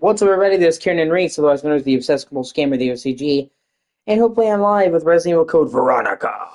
What's up, everybody? This is Kieran and Reese, otherwise known as the obsessible scammer, the O.C.G. And hopefully I'm live with Resi Evil code Veronica.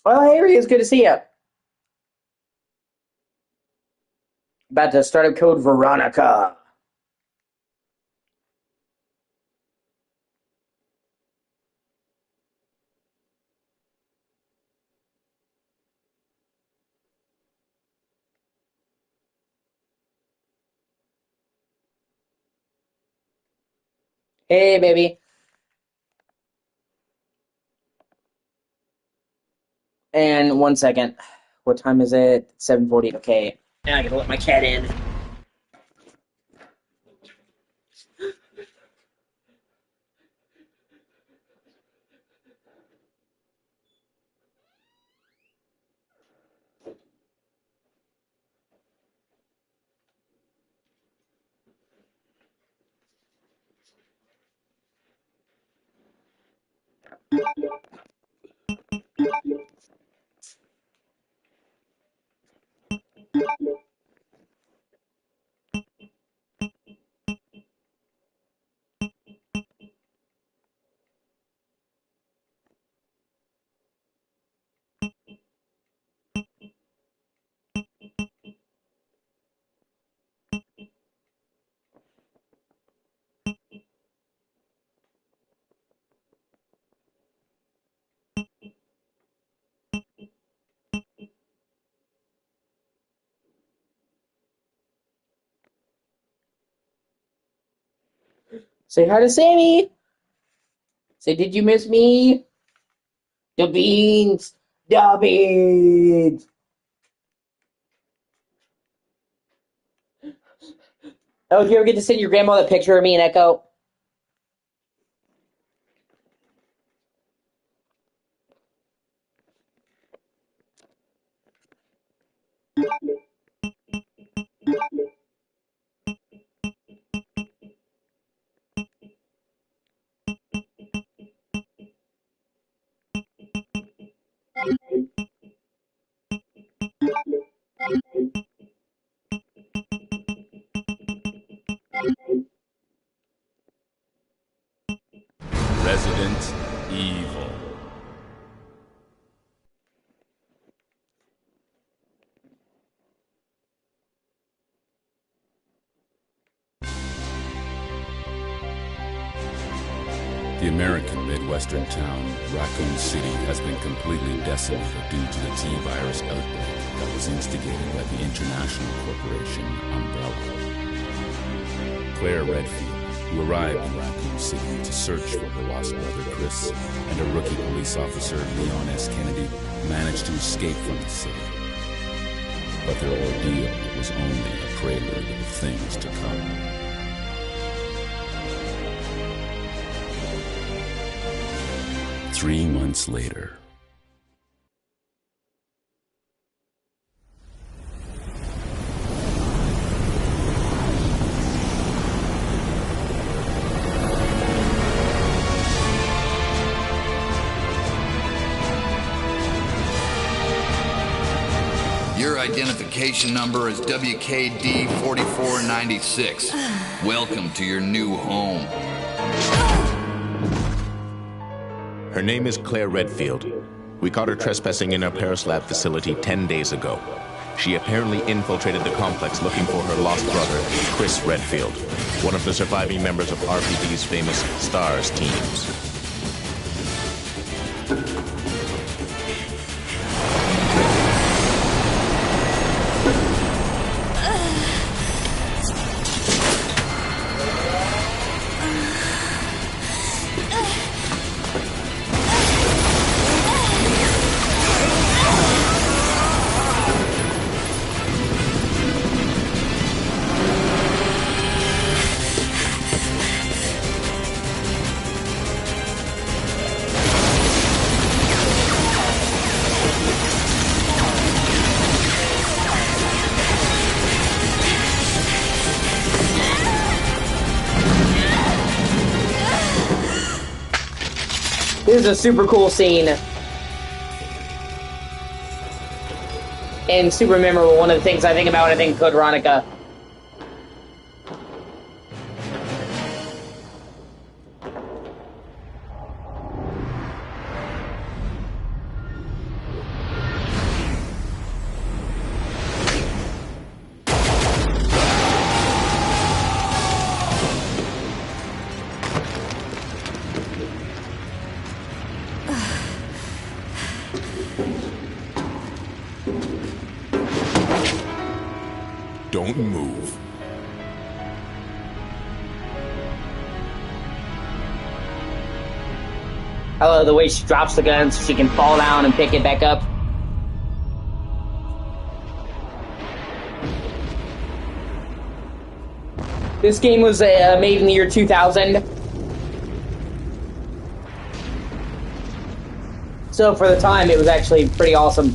Well, hey, Reese, good to see you. About to start up code Veronica. Hey, baby. And 1 second. What time is it? 7:40. Okay. Now I gotta let my cat in. Say hi to Sammy. Say, did you miss me? The beans. The beans. Oh, did you ever get to send your grandma that picture of me and Echo? Resident Evil. The American Midwestern town, Raccoon City, has been completely decimated due to the T-virus outbreak that was instigated by the international corporation Umbrella. Claire Redfield, who arrived in Raccoon City to search for her lost brother Chris, and a rookie police officer, Leon S. Kennedy, managed to escape from the city. But their ordeal was only a prelude of things to come. 3 months later. Your identification number is WKD4496. Welcome to your new home. Her name is Claire Redfield. We caught her trespassing in our Paris lab facility 10 days ago. She apparently infiltrated the complex looking for her lost brother, Chris Redfield, one of the surviving members of RPD's famous STARS teams. This is a super cool scene. And super memorable. One of the things I think about when I think of Code Veronica. Don't move. I love the way she drops the gun so she can fall down and pick it back up. This game was made in the year 2000. So for the time, it was actually pretty awesome.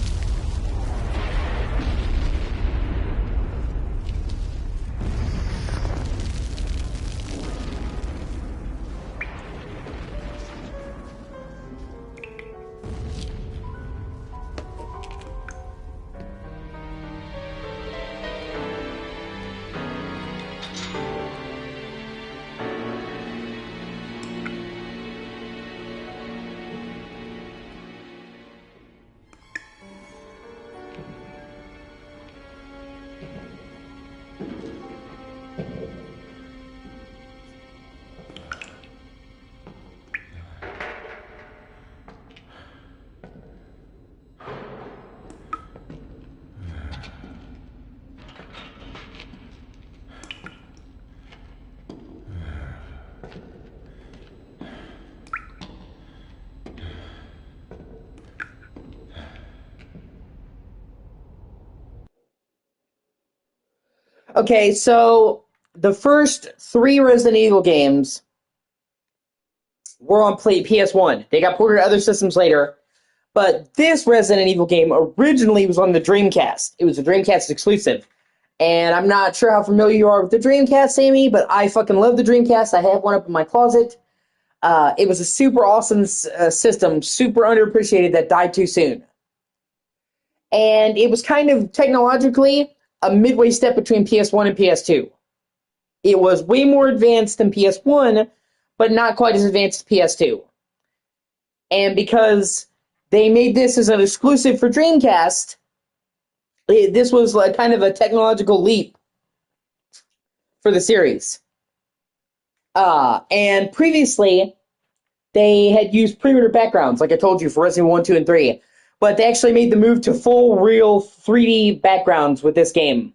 Okay, so the first 3 Resident Evil games were on PS1. They got ported to other systems later, but this Resident Evil game originally was on the Dreamcast. It was a Dreamcast exclusive. And I'm not sure how familiar you are with the Dreamcast, Sammy, but I fucking love the Dreamcast. I have one up in my closet. It was a super awesome system, super underappreciated, that died too soon. And it was kind of technologically a midway step between PS1 and PS2. It was way more advanced than PS1, but not quite as advanced as PS2. And because they made this as an exclusive for Dreamcast, this was like kind of a technological leap for the series. And previously, they had used pre-rendered backgrounds, like I told you, for Resident Evil 1, 2, and 3. But they actually made the move to full, real 3D backgrounds with this game.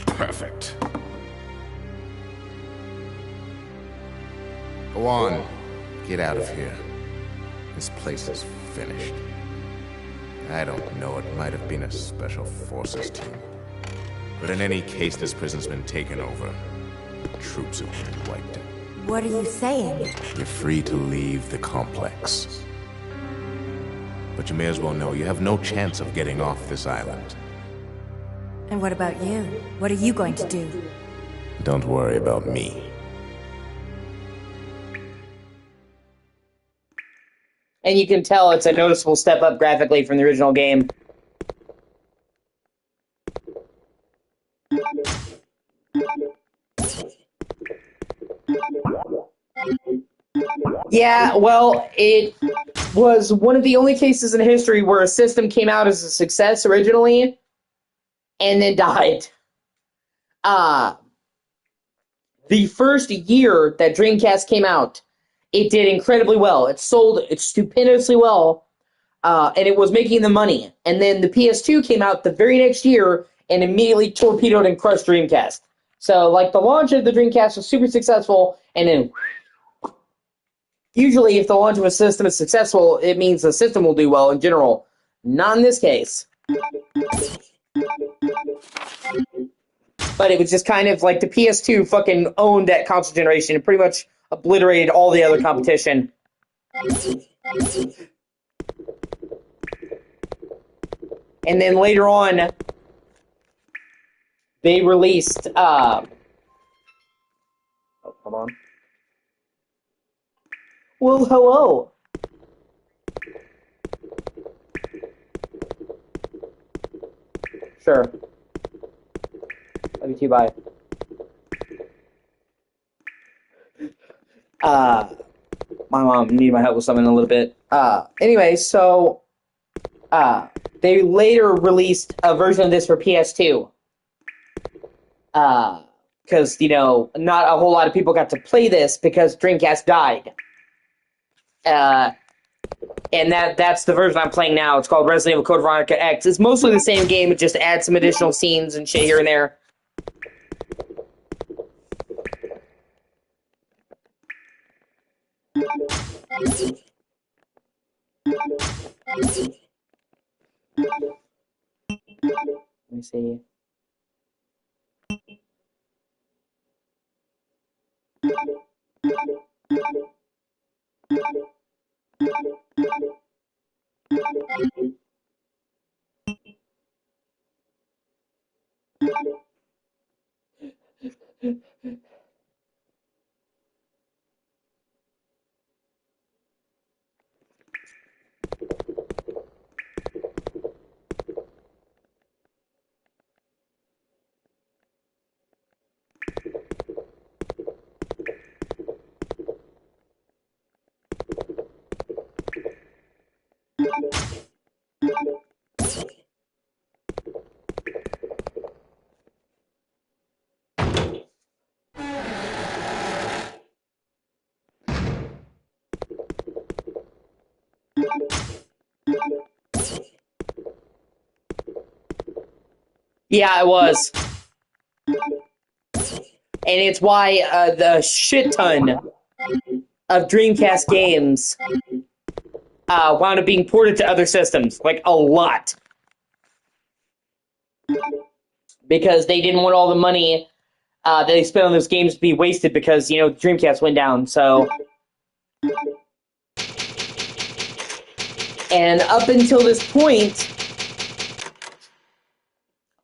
Perfect. Go on. Get out of here. This place is finished. I don't know, it might have been a special forces team. But in any case, this prison's been taken over. Troops have been wiped out. What are you saying? You're free to leave the complex. But you may as well know you have no chance of getting off this island. And what about you? What are you going to do? Don't worry about me. And you can tell it's a noticeable step up graphically from the original game. Yeah, well, it was one of the only cases in history where a system came out as a success originally and then died. The first year that Dreamcast came out, it did incredibly well. It sold stupendously well, and it was making the money. And then the PS2 came out the very next year and immediately torpedoed and crushed Dreamcast. So, like, the launch of the Dreamcast was super successful, and then usually if the launch of a system is successful, it means the system will do well in general. Not in this case. But it was just kind of like the PS2 fucking owned that console generation and pretty much obliterated all the other competition. And then later on, they released, oh, hold on. Well, hello. Sure. Love you too, bye. My mom needed my help with something in a little bit. Anyway, so, they later released a version of this for PS2. Because, you know, not a whole lot of people got to play this because Dreamcast died. And that's the version I'm playing now. It's called Resident Evil Code Veronica X. It's mostly the same game, it just adds some additional scenes and shit here and there. Let me see. Yeah, it was. And it's why the shit ton of Dreamcast games wound up being ported to other systems. Like, a lot. Because they didn't want all the money that they spent on those games to be wasted because, you know, Dreamcast went down, so... And up until this point,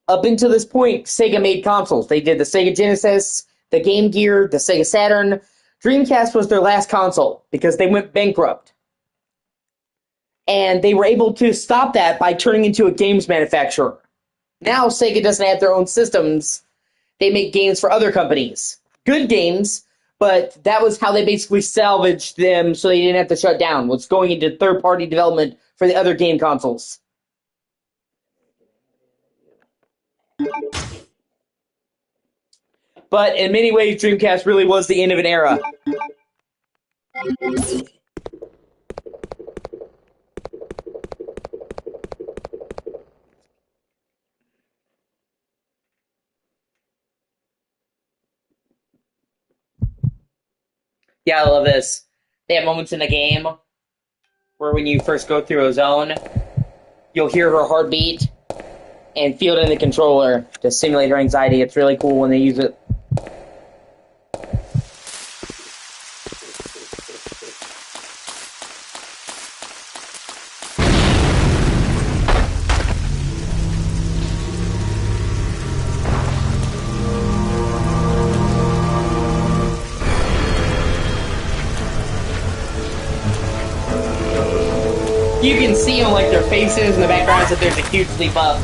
Sega made consoles. They did the Sega Genesis, the Game Gear, the Sega Saturn. Dreamcast was their last console because they went bankrupt. And they were able to stop that by turning into a games manufacturer. Now Sega doesn't have their own systems. They make games for other companies. Good games, but that was how they basically salvaged them so they didn't have to shut down, was going into third-party development for the other game consoles. But in many ways, Dreamcast really was the end of an era. Yeah, I love this. They have moments in the game where when you first go through a zone, you'll hear her heartbeat, and field in the controller to simulate her anxiety. It's really cool when they use it. You can see on like their faces in the backgrounds that there's a huge leap up.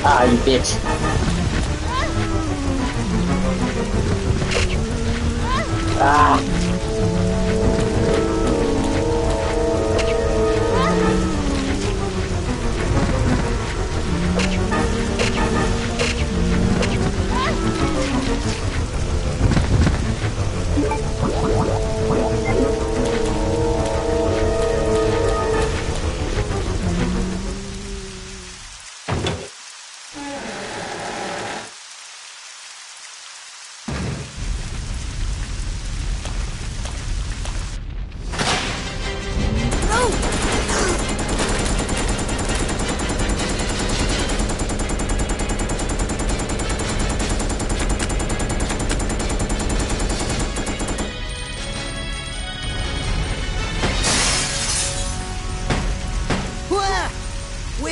Ah, you bitch. Ah.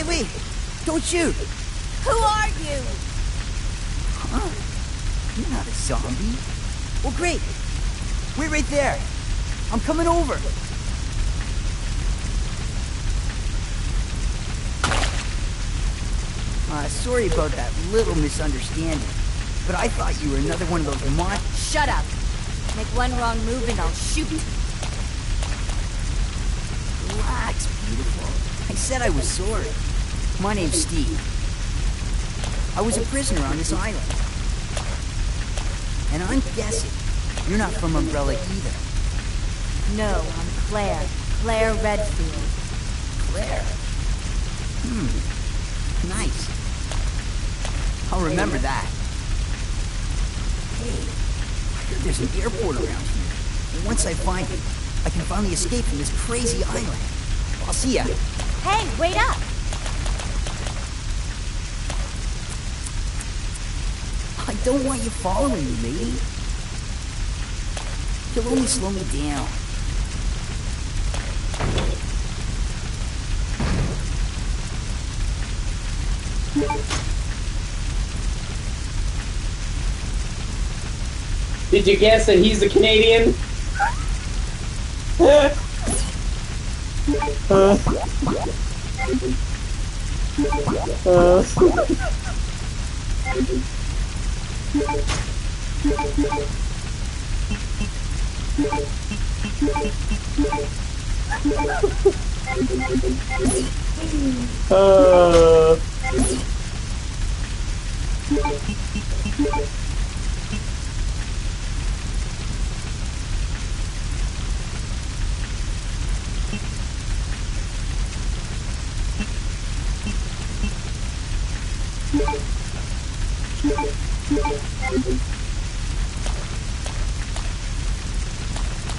Wait, don't shoot! Who are you? Huh? You're not a zombie. Well, great. Wait right there. I'm coming over. Sorry about that little misunderstanding, but I thought you were another one of those Shut up. Make one wrong move and I'll shoot. Relax, beautiful. I said I was sorry. My name's Steve. I was a prisoner on this island. And I'm guessing you're not from Umbrella either. No, I'm Claire. Claire Redfield. Claire? Nice. I'll remember that. Hey, I heard there's an airport around here. And once I find it, I can finally escape from this crazy island. I'll see ya. Hey, wait up! I don't want you following me, lady. You'll only slow me down. Did you guess that he's a Canadian?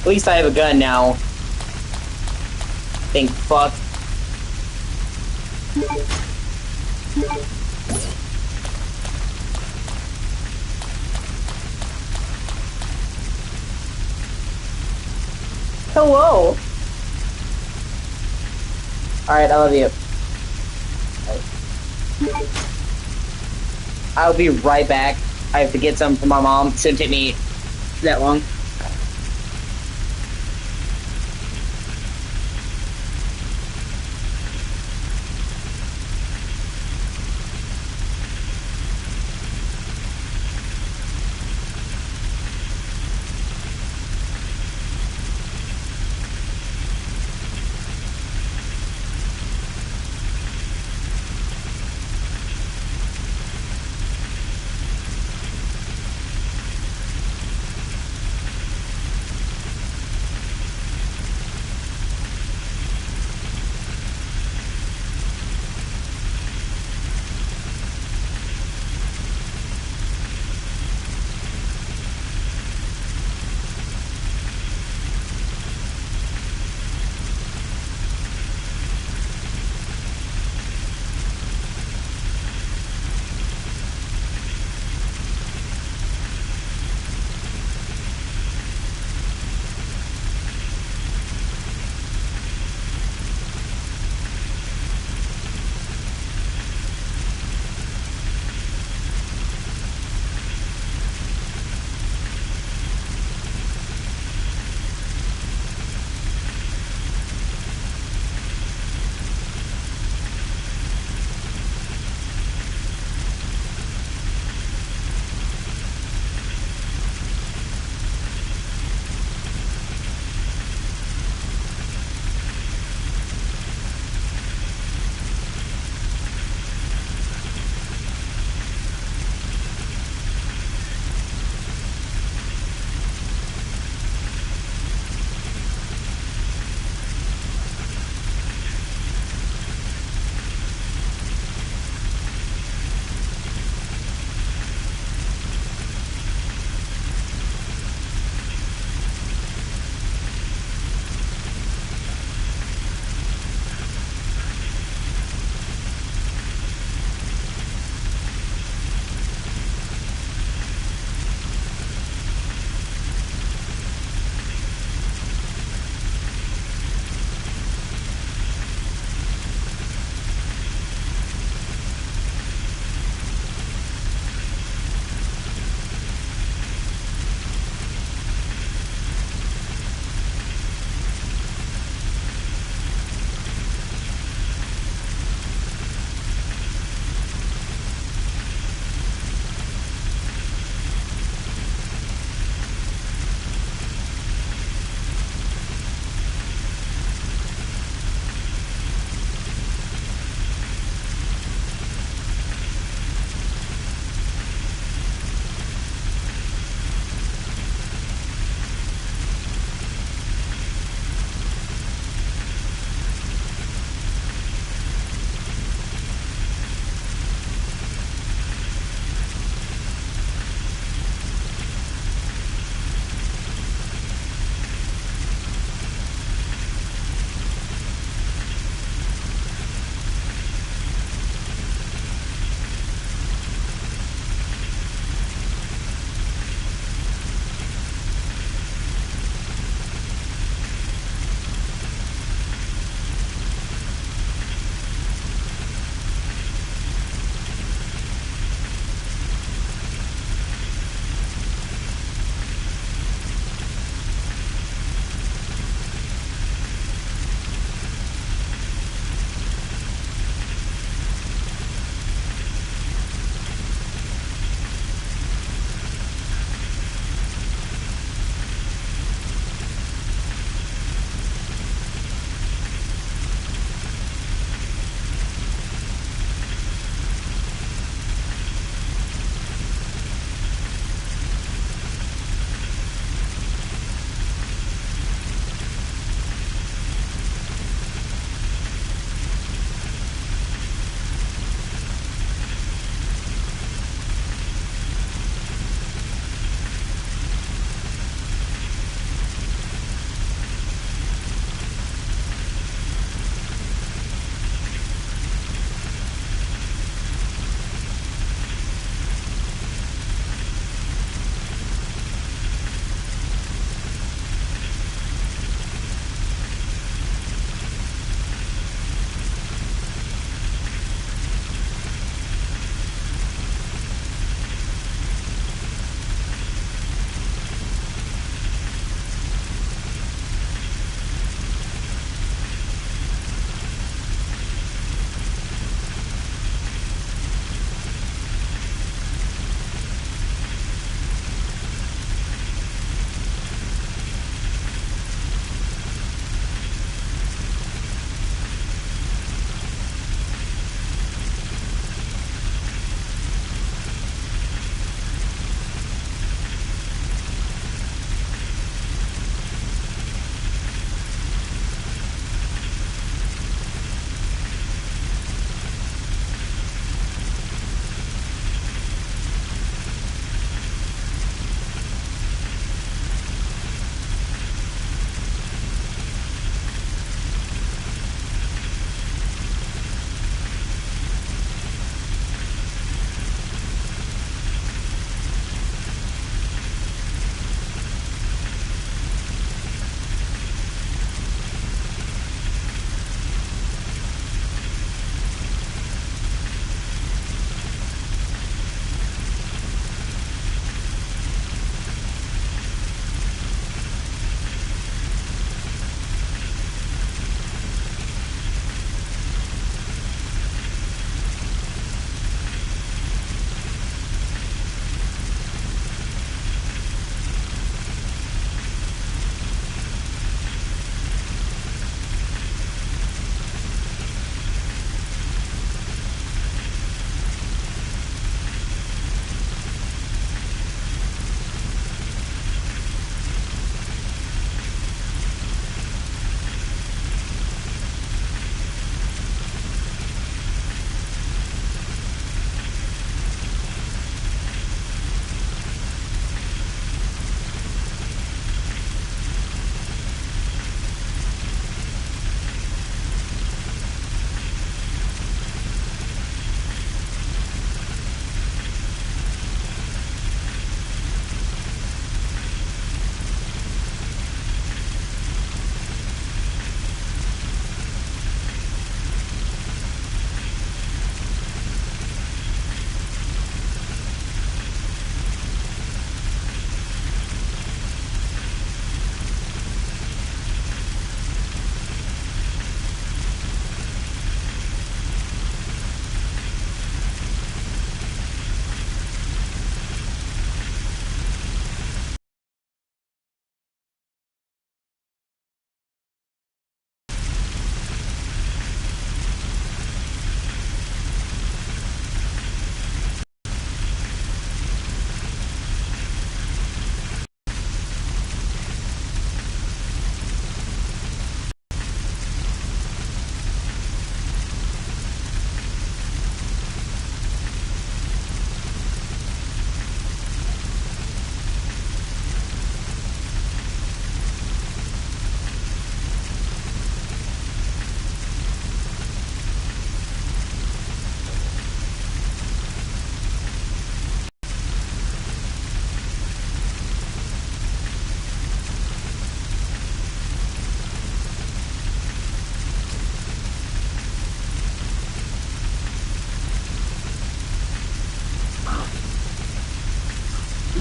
At least I have a gun now. Thank fuck. Hello. Alright, I love you. I'll be right back. I have to get some from my mom. Shouldn't take me that long.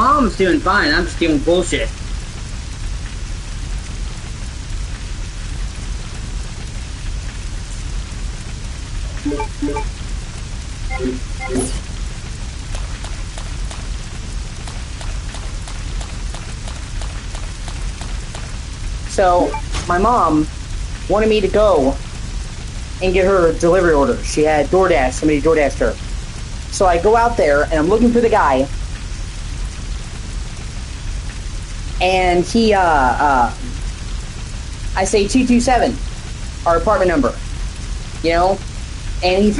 Mom's doing fine. I'm just doing bullshit. So, my mom wanted me to go and get her delivery order. She had DoorDash. Somebody DoorDashed her. So I go out there, and I'm looking for the guy. And he, I say 227, our apartment number. You know? And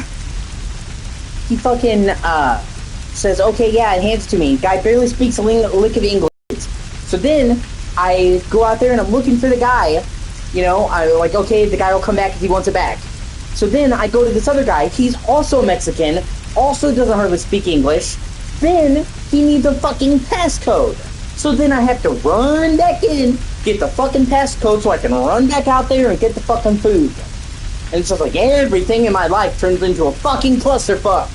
he fucking, says, okay, yeah, and hands it to me. Guy barely speaks a lick of English. So then, I go out there and I'm looking for the guy. You know, I'm like, okay, the guy will come back if he wants it back. So then I go to this other guy. He's also Mexican, also doesn't hardly speak English. Then he needs a fucking passcode. So then I have to run back in, get the fucking passcode so I can run back out there and get the fucking food. And it's just like everything in my life turns into a fucking clusterfuck.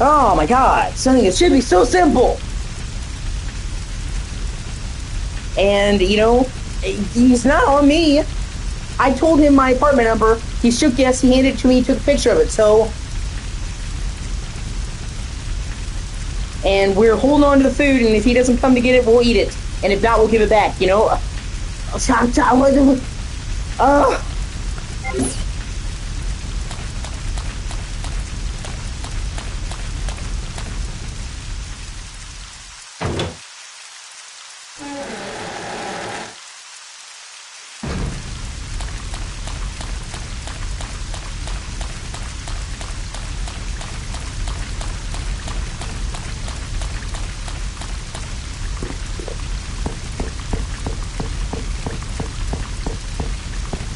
Oh my god, something that should be so simple. And, you know, he's not on me. I told him my apartment number. He shook yes, he handed it to me, took a picture of it, so... And we're holding on to the food, and if he doesn't come to get it, we'll eat it. And if not, we'll give it back, you know?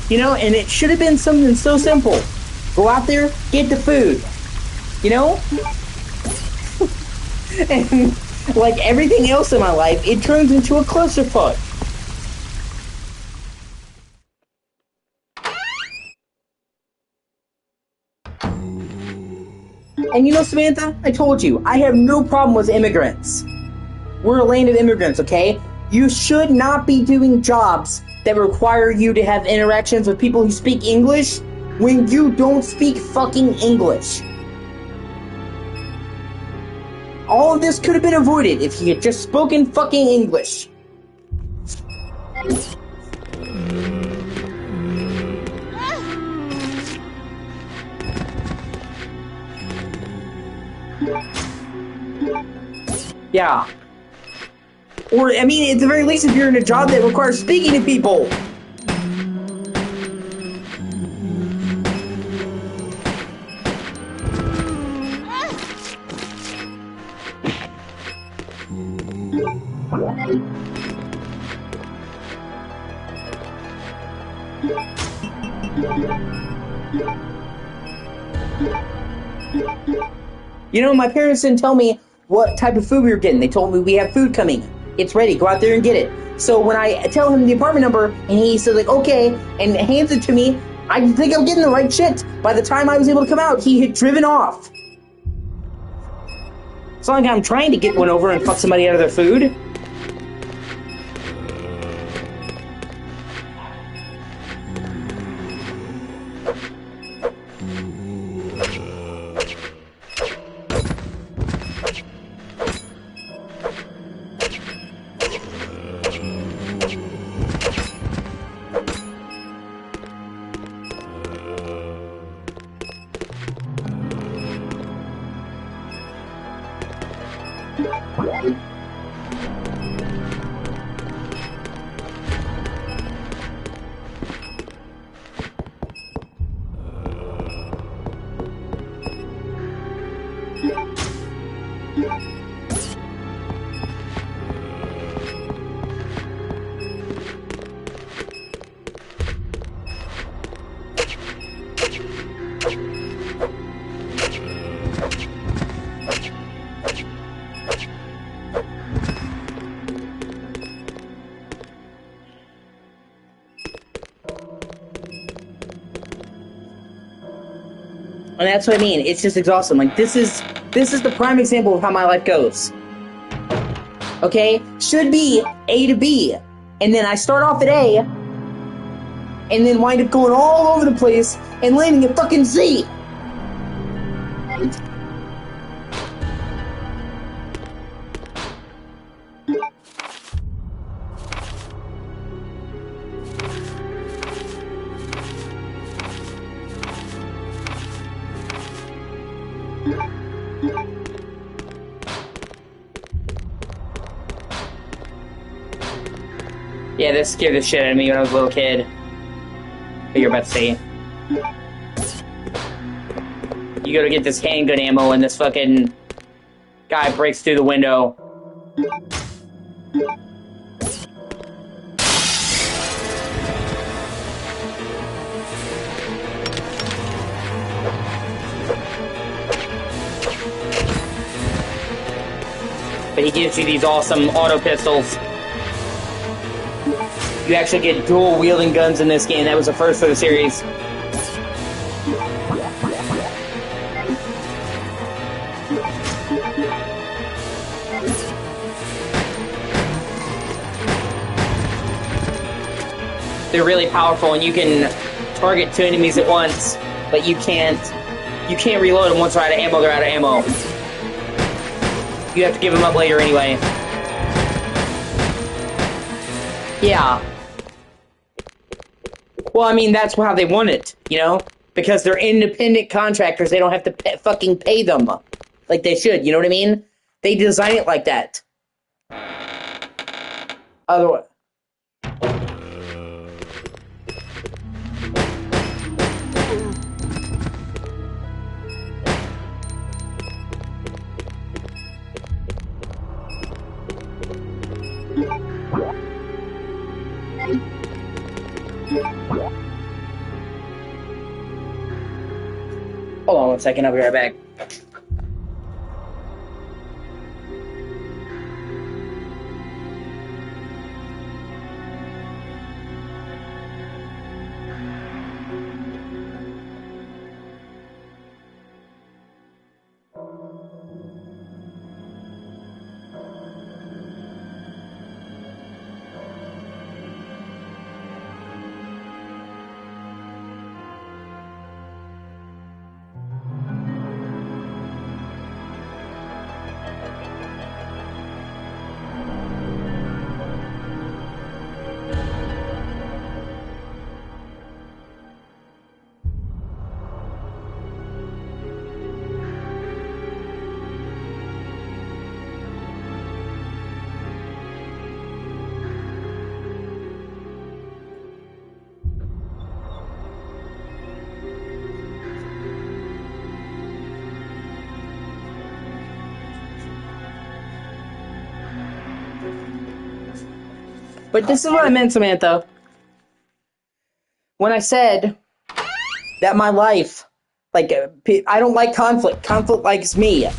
You know, and it should have been something so simple. Go out there, get the food. You know? And like everything else in my life, it turns into a clusterfuck. And you know, Samantha, I told you, I have no problem with immigrants. We're a land of immigrants, okay? You should not be doing jobs that require you to have interactions with people who speak English when you don't speak fucking English. All of this could have been avoided if he had just spoken fucking English. Yeah. Or, I mean, at the very least, if you're in a job that requires speaking to people. You know, my parents didn't tell me what type of food we were getting. They told me we have food coming. It's ready. Go out there and get it. So when I tell him the apartment number, and he says, like, okay, and hands it to me, I think I'm getting the right shit. By the time I was able to come out, he had driven off. It's not like I'm trying to get one over and fuck somebody out of their food. And that's what I mean. It's just exhausting. Like, this is the prime example of how my life goes. Okay? Should be A to B. And then I start off at A, and then wind up going all over the place and landing at fucking Z. Yeah, this scared the shit out of me when I was a little kid. What you're about to see. You go to get this handgun ammo and this fucking guy breaks through the window. But he gives you these awesome auto pistols. You actually get dual wielding guns in this game. That was the first for the series. They're really powerful, and you can target 2 enemies at once, but you can't reload them once they're out of ammo. They're out of ammo. You have to give them up later anyway. Yeah. Well, I mean, that's how they want it, you know? Because they're independent contractors, they don't have to fucking pay them like they should, you know what I mean? They design it like that. Otherwise... Hold on 1 second, I'll be right back. But this is what I meant, Samantha. When I said that my life, like, I don't like conflict. Conflict likes me.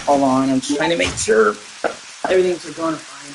Hold on, I'm just trying to make sure everything's going fine.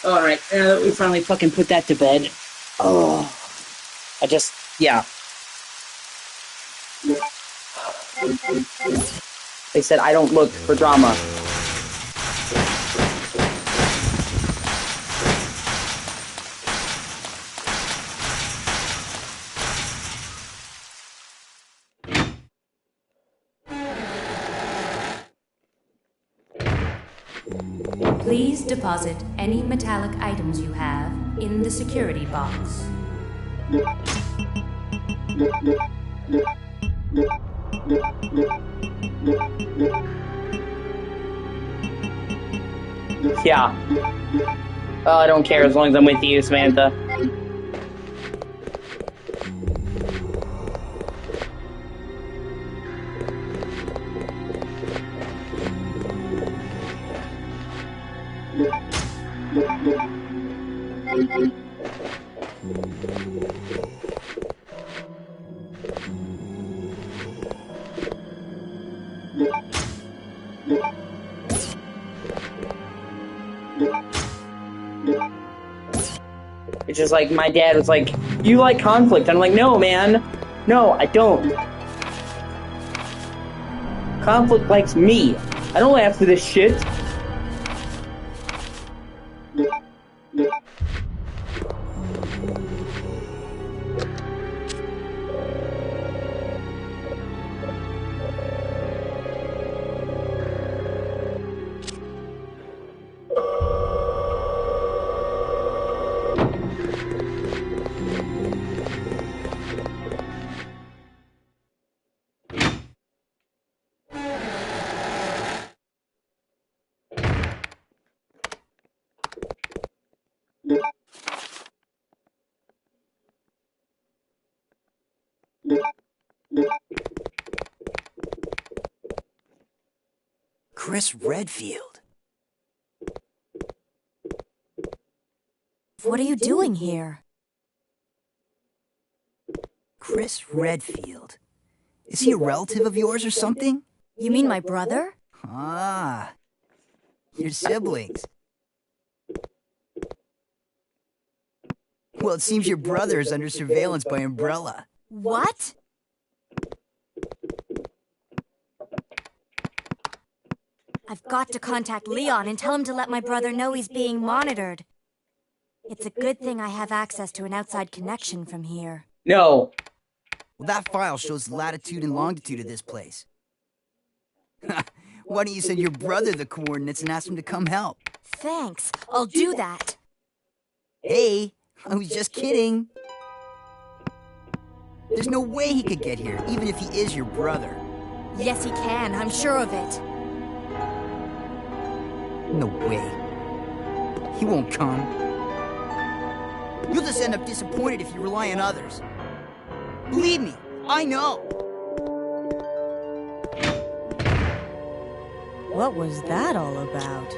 Alright, now that we finally fucking put that to bed. Oh. Yeah. They said I don't look for drama. Please deposit any metallic items you have in the security box. Yeah. Well, I don't care as long as I'm with you, Samantha. It's just like, my dad was like, you like conflict. I'm like, no, man. No, I don't. Conflict likes me. I don't laugh for this shit. Chris Redfield. What are you doing here? Chris Redfield. Is he a relative of yours or something? You mean my brother? Ah, your siblings. Well, it seems your brother is under surveillance by Umbrella. What? I've got to contact Leon and tell him to let my brother know he's being monitored. It's a good thing I have access to an outside connection from here. No. Well, that file shows the latitude and longitude of this place. Why don't you send your brother the coordinates and ask him to come help? Thanks, I'll do that. Hey, I was just kidding. There's no way he could get here, even if he is your brother. Yes, he can, I'm sure of it. No way. He won't come. You'll just end up disappointed if you rely on others. Believe me, I know. What was that all about?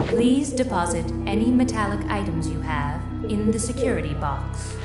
Please deposit any metallic items you have in the security box.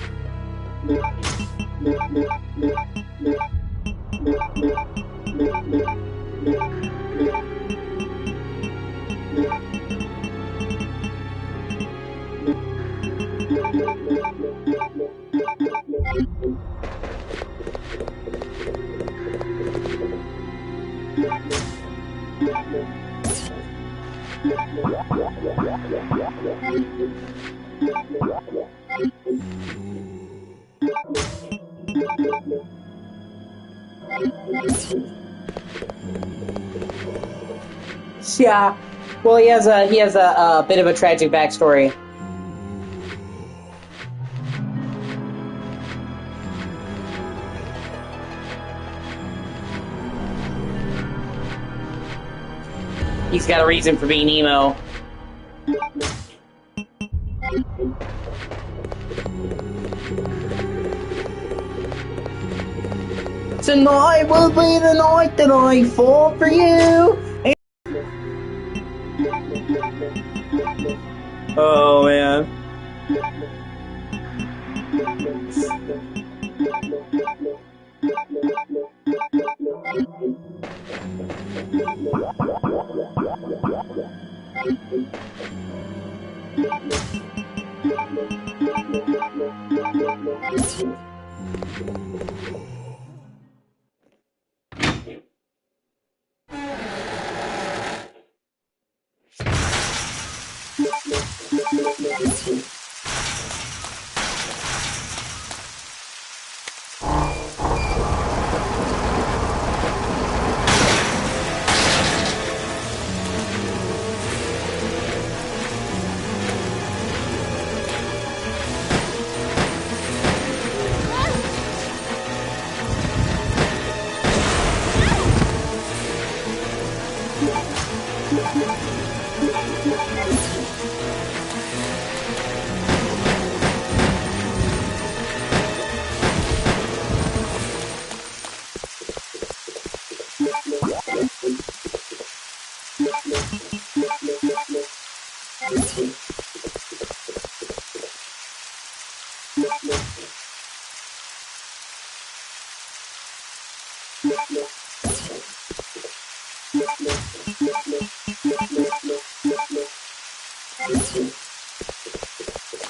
Yeah. Well, he has a bit of a tragic backstory. He's got a reason for being emo. Tonight will be the night that I fall for you. Oh man.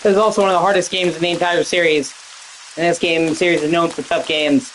This is also one of the hardest games in the entire series. And this series is known for tough games.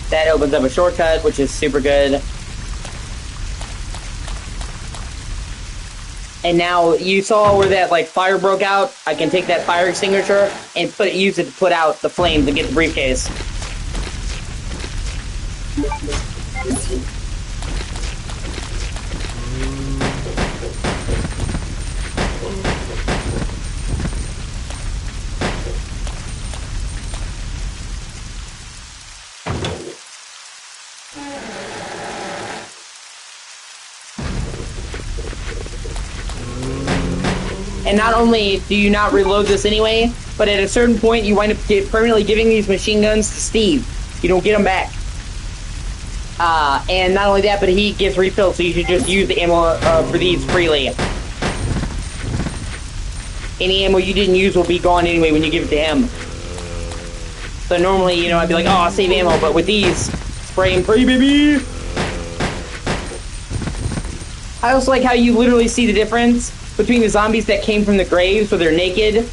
That opens up a shortcut, which is super good. And now you saw where that fire broke out. I can take that fire extinguisher and use it to put out the flames and get the briefcase. And not only do you not reload this anyway, but at a certain point you wind up permanently giving these machine guns to Steve. You don't get them back. And not only that, but he gets refilled, so you should just use the ammo for these freely. Any ammo you didn't use will be gone anyway when you give it to him. So normally, I'd be like, oh, I'll save ammo, but with these, spray and pray, baby! I also like how you literally see the difference between the zombies that came from the graves, so they're naked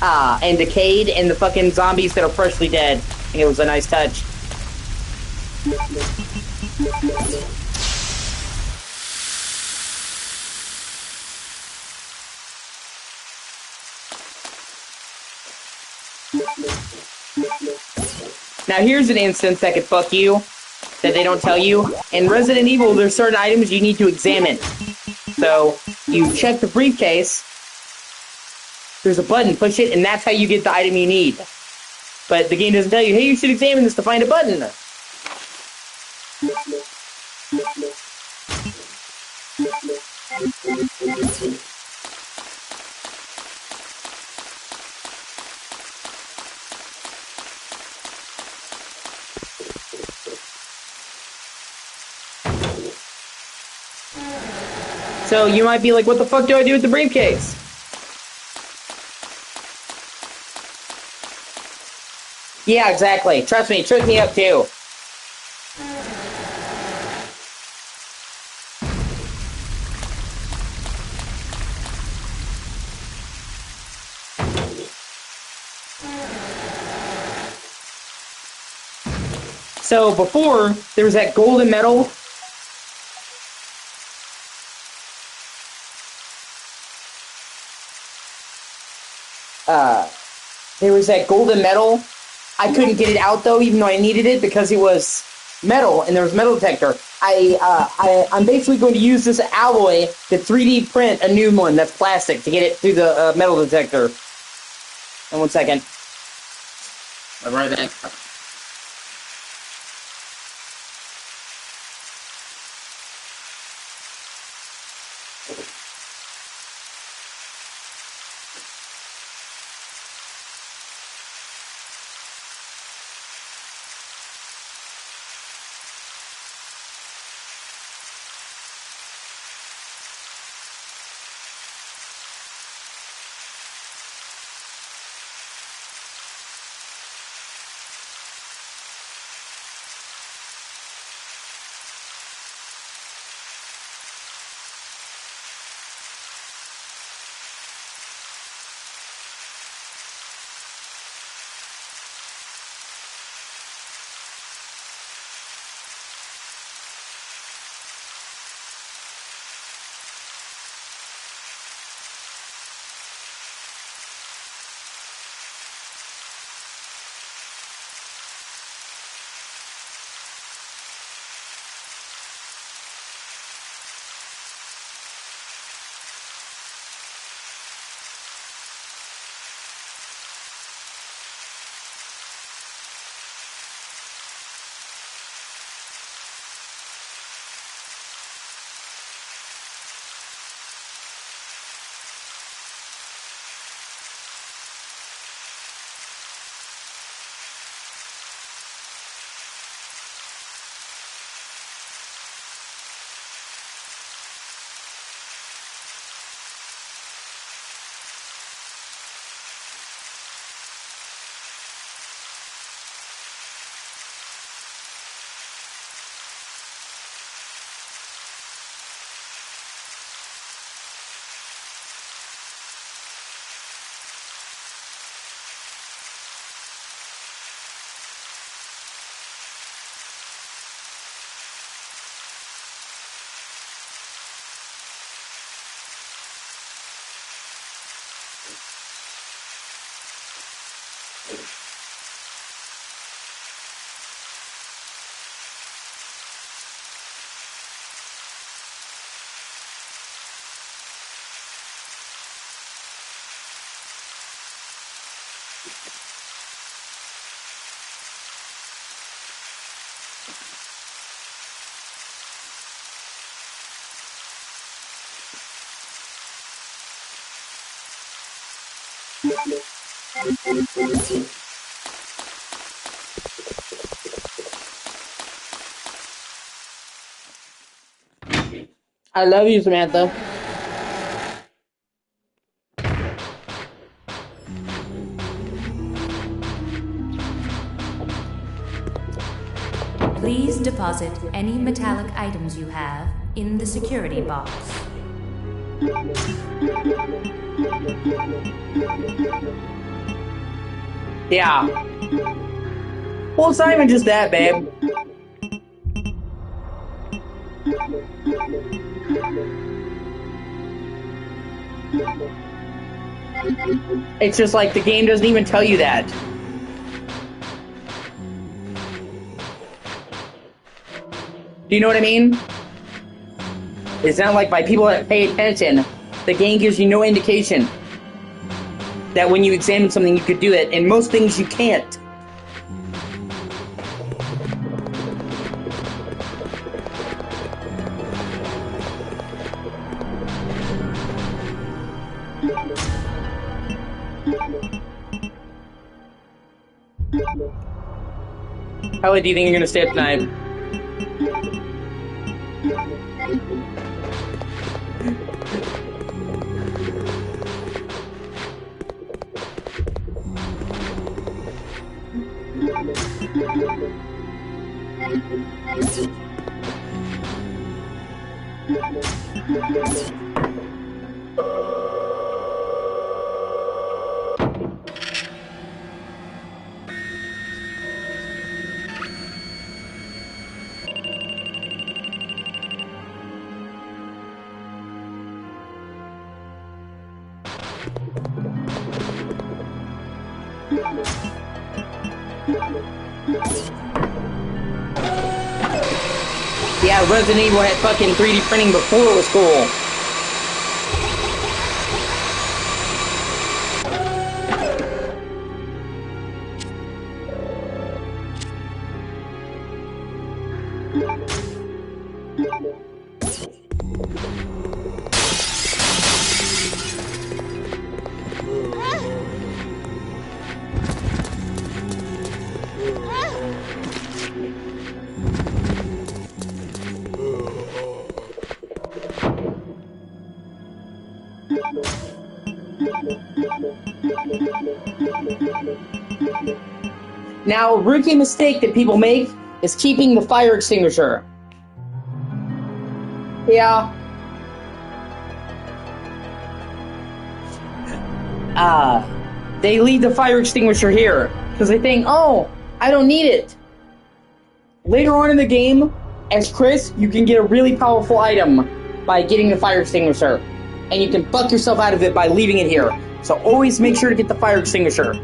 and decayed, and the fucking zombies that are freshly dead. I think it was a nice touch. Now here's an instance that could fuck you, that they don't tell you. In Resident Evil, there's certain items you need to examine. So, you check the briefcase, there's a button, push it, and that's how you get the item you need. But the game doesn't tell you, hey, you should examine this to find a button. So you might be like, what the fuck do I do with the briefcase? Yeah, exactly. Trust me, it tripped me up too. So before, there was that golden medal. There was that golden medal. I couldn't get it out though, even though I needed it because it was metal and there was a metal detector. I'm basically going to use this alloy to 3D print a new one that's plastic to get it through the metal detector. And 1 second. I'll be right back. I love you, Samantha. Please deposit any metallic items you have in the security box. Yeah. Well, it's not even just that, babe. It's just like the game doesn't even tell you that. Do you know what I mean? It's not like by people that pay attention, the game gives you no indication that when you examine something you could do it, and most things you can't. How late do you think you're gonna stay up tonight? Yeah, Resident Evil had fucking 3D printing before it was cool. Now, a rookie mistake that people make is keeping the fire extinguisher. Yeah. They leave the fire extinguisher here because they think, oh, I don't need it. Later on in the game, as Chris, you can get a really powerful item by getting the fire extinguisher. And you can fuck yourself out of it by leaving it here. So always make sure to get the fire extinguisher.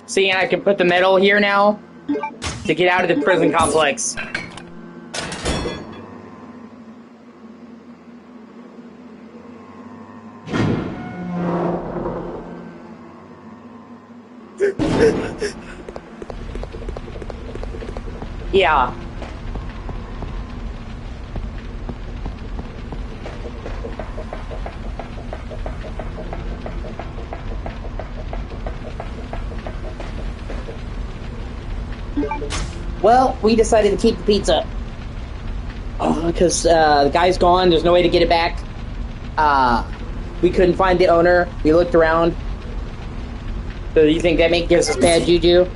See, I can put the metal here now to get out of the prison complex. Yeah. Well, we decided to keep the pizza. Because the guy's gone, there's no way to get it back. We couldn't find the owner. We looked around. So you think that gives us bad juju?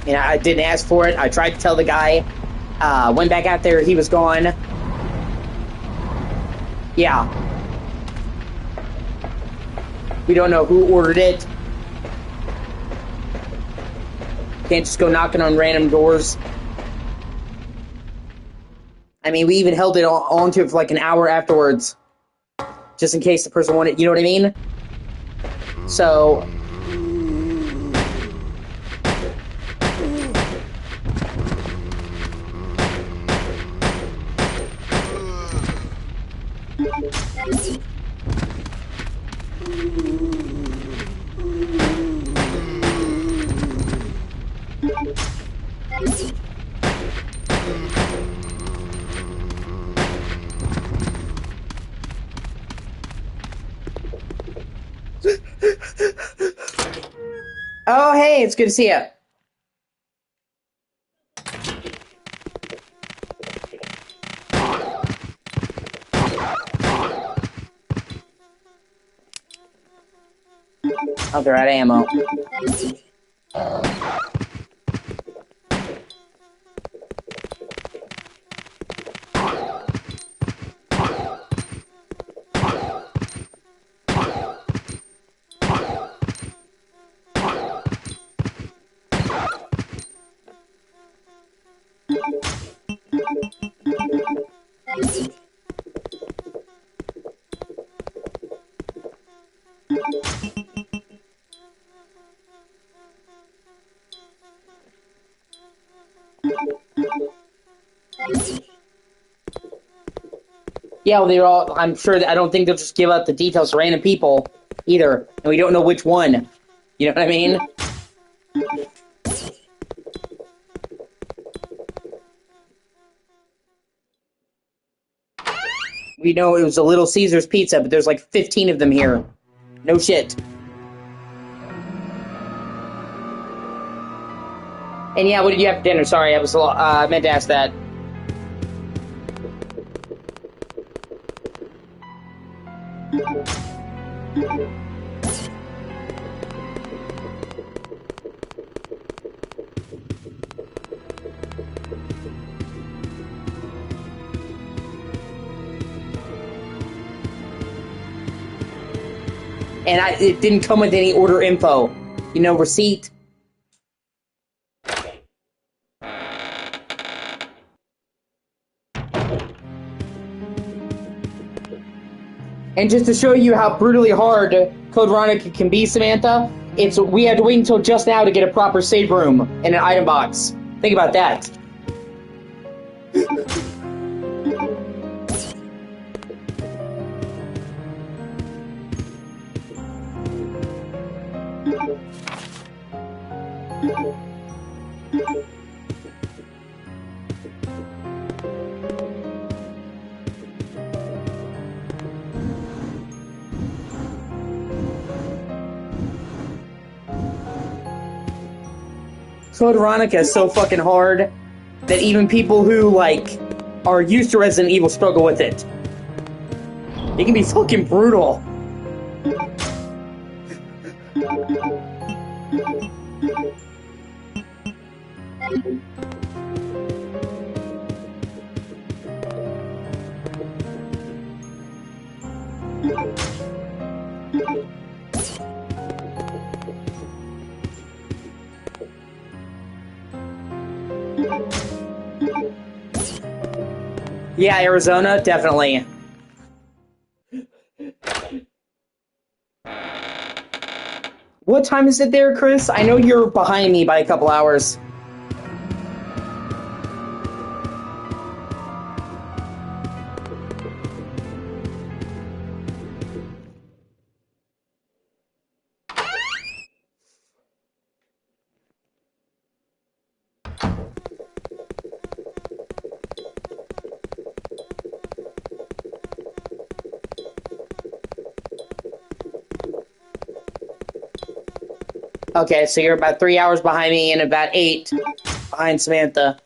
You know, I didn't ask for it. I tried to tell the guy. Went back out there. He was gone. Yeah. We don't know who ordered it. Can't just go knocking on random doors. I mean, we even held it onto it for like an hour afterwards. Just in case the person wanted, you know what I mean? So... Hey, it's good to see you. Oh, they're out of ammo. Yeah, well, they're all. I'm sure that I don't think they'll just give out the details to random people either, and we don't know which one. You know what I mean? We know it was a Little Caesar's pizza, but there's like 15 of them here. No shit. And yeah, what did you have for dinner? Sorry, I meant to ask that. And it didn't come with any order info. You know, receipt. And just to show you how brutally hard Code Veronica can be, Samantha, we had to wait until just now to get a proper save room and an item box. Think about that. Code Veronica is so fucking hard that even people who, like, are used to Resident Evil struggle with it. It can be fucking brutal. Yeah, Arizona, definitely. What time is it there, Chris? I know you're behind me by a couple hours. Okay, so you're about 3 hours behind me and about 8 behind Samantha.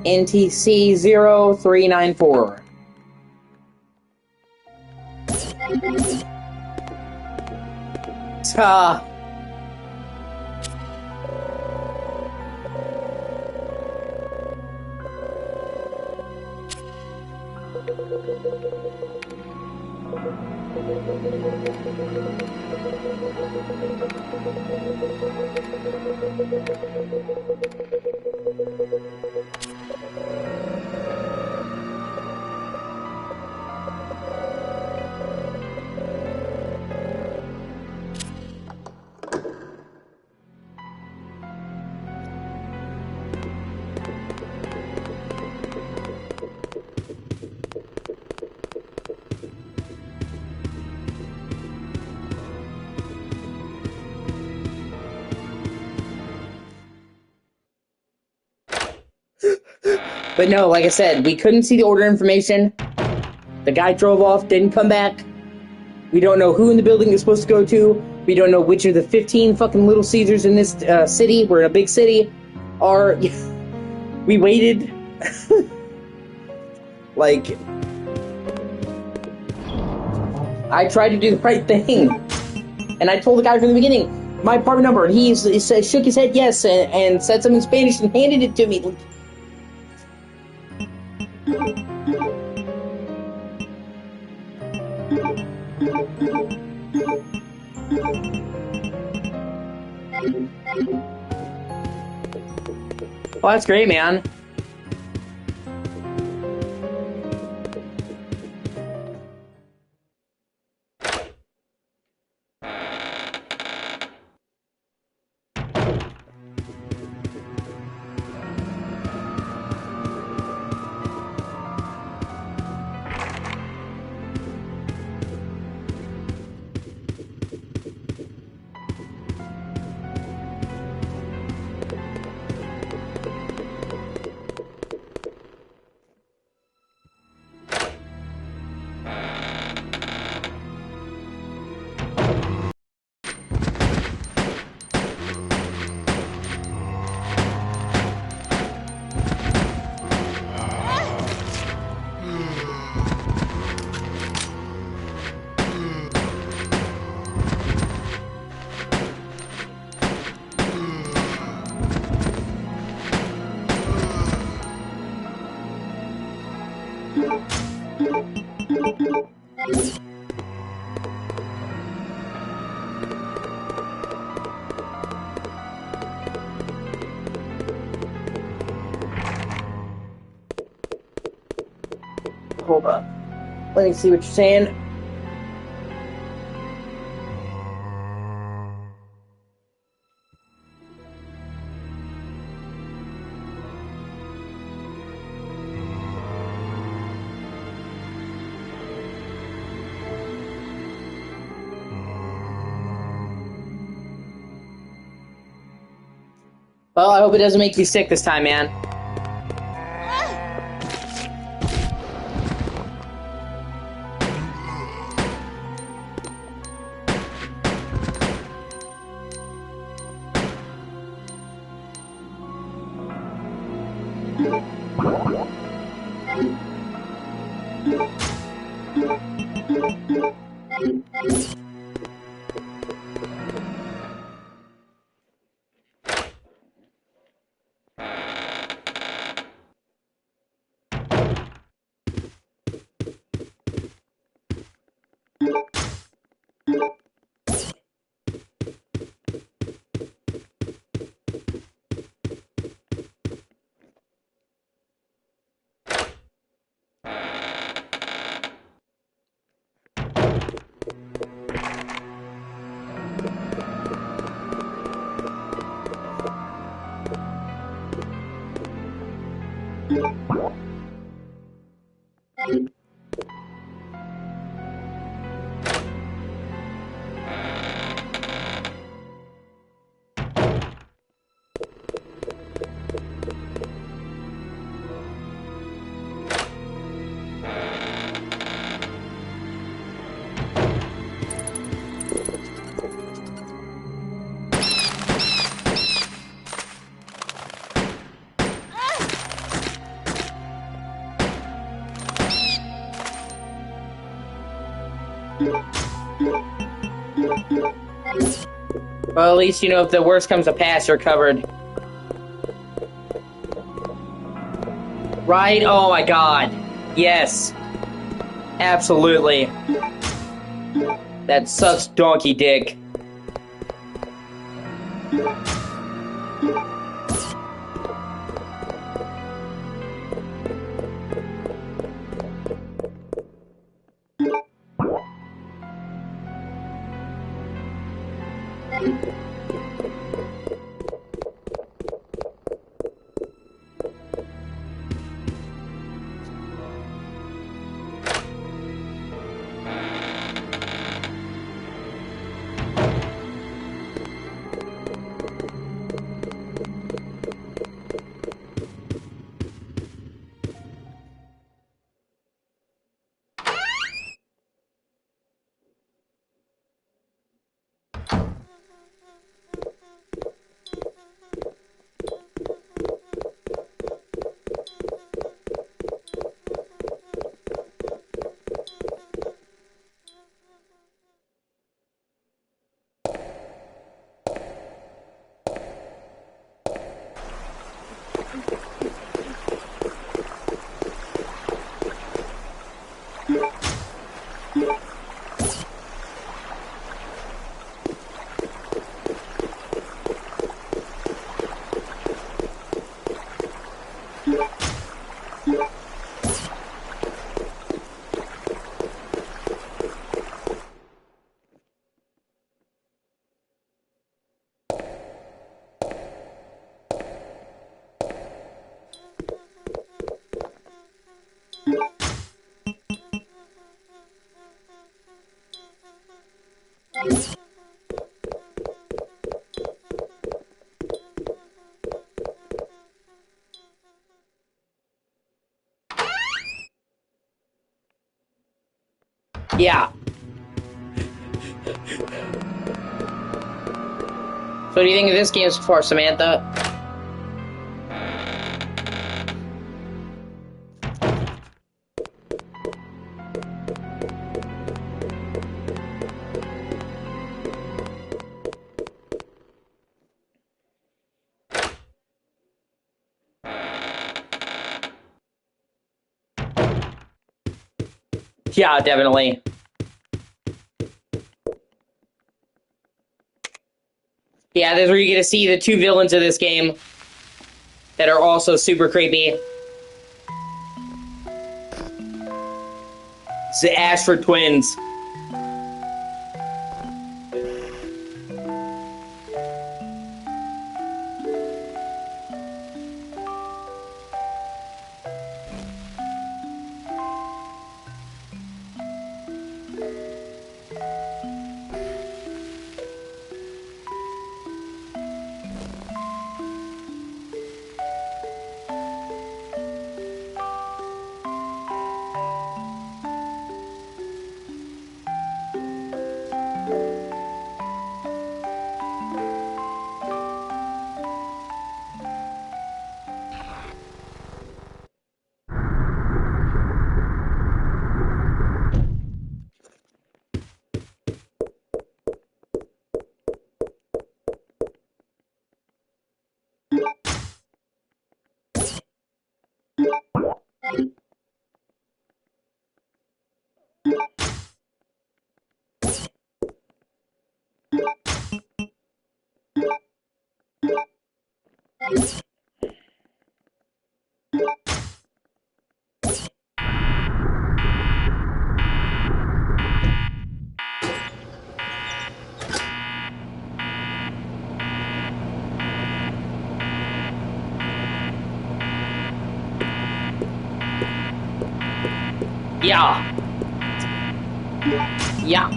NTC 0394. But no, like I said, we couldn't see the order information. The guy drove off, didn't come back. We don't know who in the building is supposed to go to. We don't know which of the 15 fucking Little Caesars in this city, we're in a big city, are... We waited. Like... I tried to do the right thing. And I told the guy from the beginning, my apartment number, and he shook his head yes, and said something in Spanish and handed it to me. Well, that's great, man. Hold up. Let me see what you're saying. Well, I hope it doesn't make you sick this time, man. Well, at least, you know, if the worst comes to pass, you're covered. Right? Oh my god. Yes. Absolutely. That sucks donkey dick. Yeah. So what do you think of this game so far, Samantha? Yeah, definitely. Yeah, this is where you get to see the two villains of this game that are also super creepy. It's the Ashford twins. Yeah. Yeah.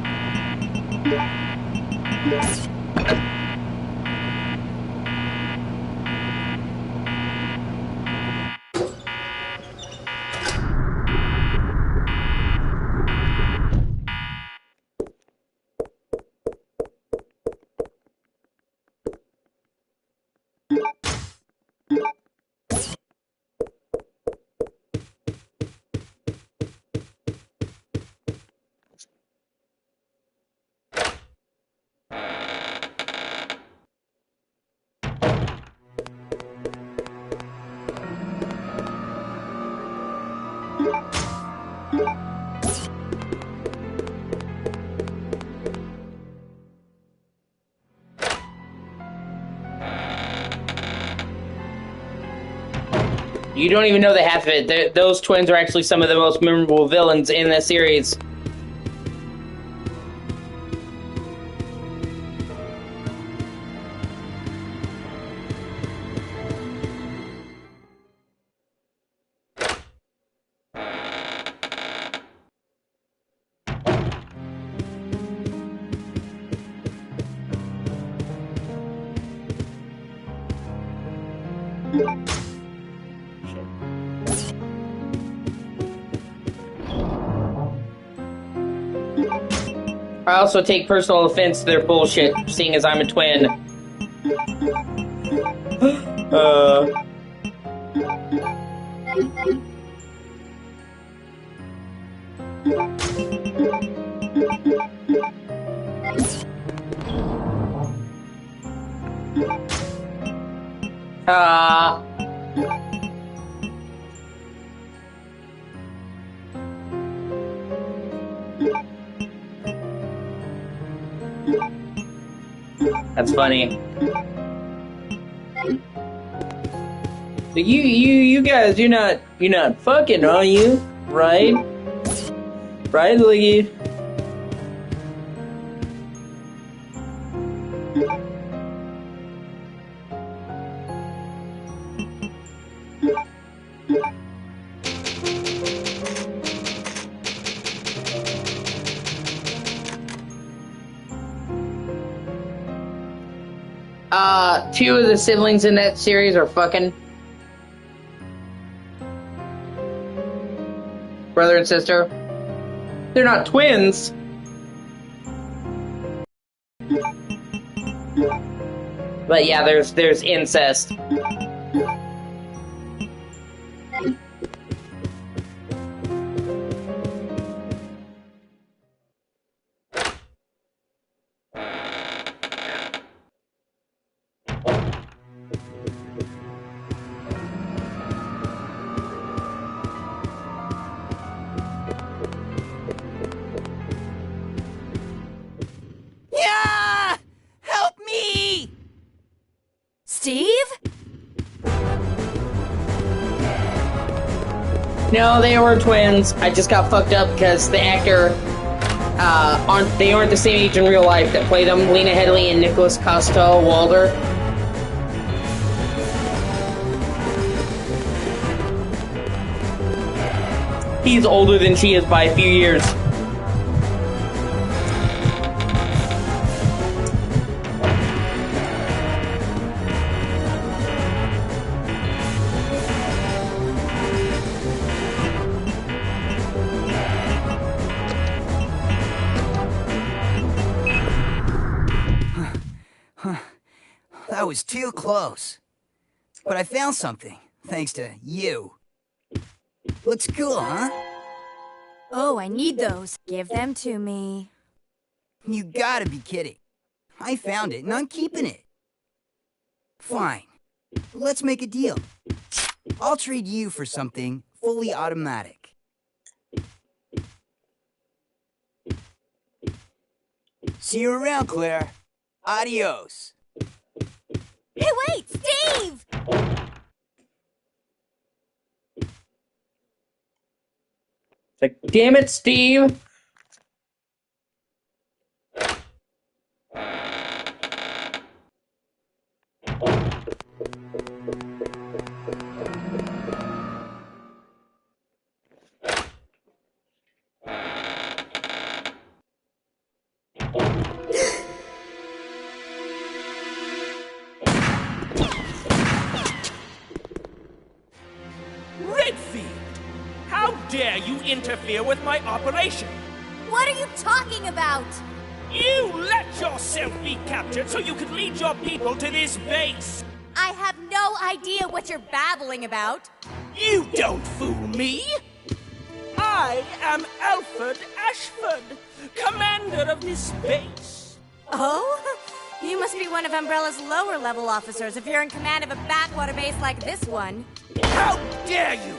You don't even know the half of it. Those twins are actually some of the most memorable villains in the series. I also take personal offense to their bullshit, seeing as I'm a twin. That's funny. You guys, you're not fucking, are you? Right? Right, Liggy? Two of the siblings in that series are fucking. Brother and sister. They're not twins. But yeah, there's incest. Yeah! Help me! Steve? No, they were twins. I just got fucked up because the actor aren't the same age in real life that played them. Lena Headey and Nicholas Costa-Waldau. He's older than she is by a few years. That was too close. But I found something, thanks to you. Looks cool, huh? Oh, I need those. Give them to me. You gotta be kidding. I found it and I'm keeping it. Fine. Let's make a deal. I'll trade you for something fully automatic. See you around, Claire. Adios. Hey, wait! Steve! Like, damn it, Steve! Redfield! How dare you interfere with my operation? What are you talking about? You let yourself be captured so you could lead your people to this base! I have no idea what you're babbling about. You don't fool me! I am Alfred Ashford, commander of this base. Oh? You must be one of Umbrella's lower level officers if you're in command of a backwater base like this one. How dare you!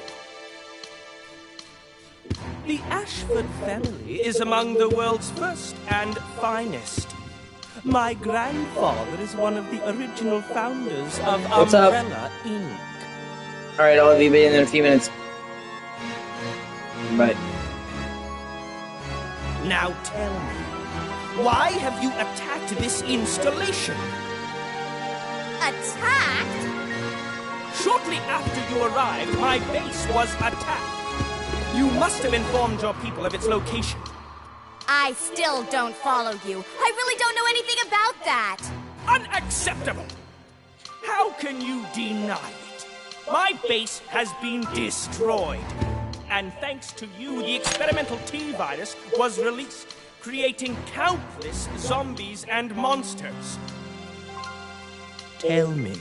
The Ashford family is among the world's first and finest. My grandfather is one of the original founders of What's up? Umbrella, Inc. Alright, I'll be in a few minutes. Bye. Now tell me, why have you attacked this installation? Attacked? Shortly after you arrived, my base was attacked. You must have informed your people of its location. I still don't follow you. I really don't know anything about that. Unacceptable! How can you deny it? My base has been destroyed. And thanks to you, the experimental T-virus was released, creating countless zombies and monsters. Tell me,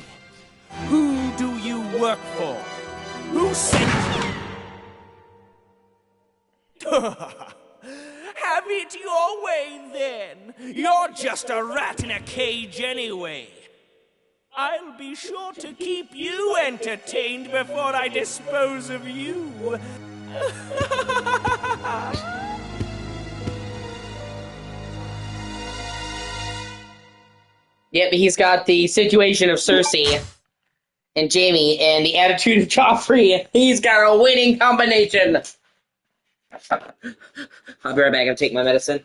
who do you work for? Who sent you? Have it your way, then. You're just a rat in a cage anyway. I'll be sure to keep you entertained before I dispose of you. Yep, he's got the situation of Cersei and Jaime and the attitude of Joffrey. He's got a winning combination. I'll be right back. I'll take my medicine.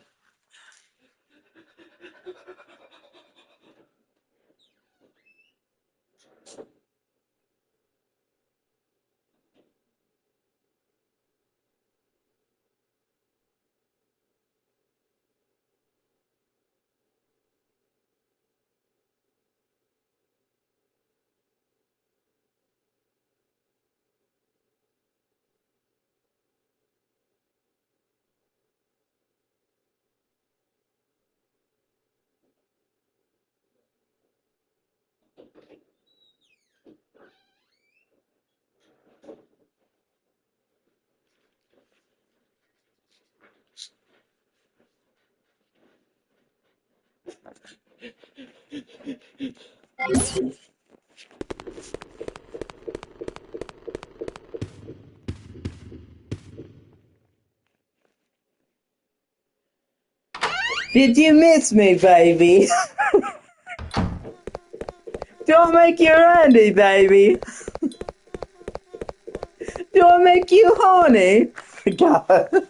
Did you miss me, baby? Do I make you randy, baby? Do I make you horny? God.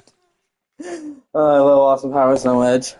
Oh, I love Austin Powers so much.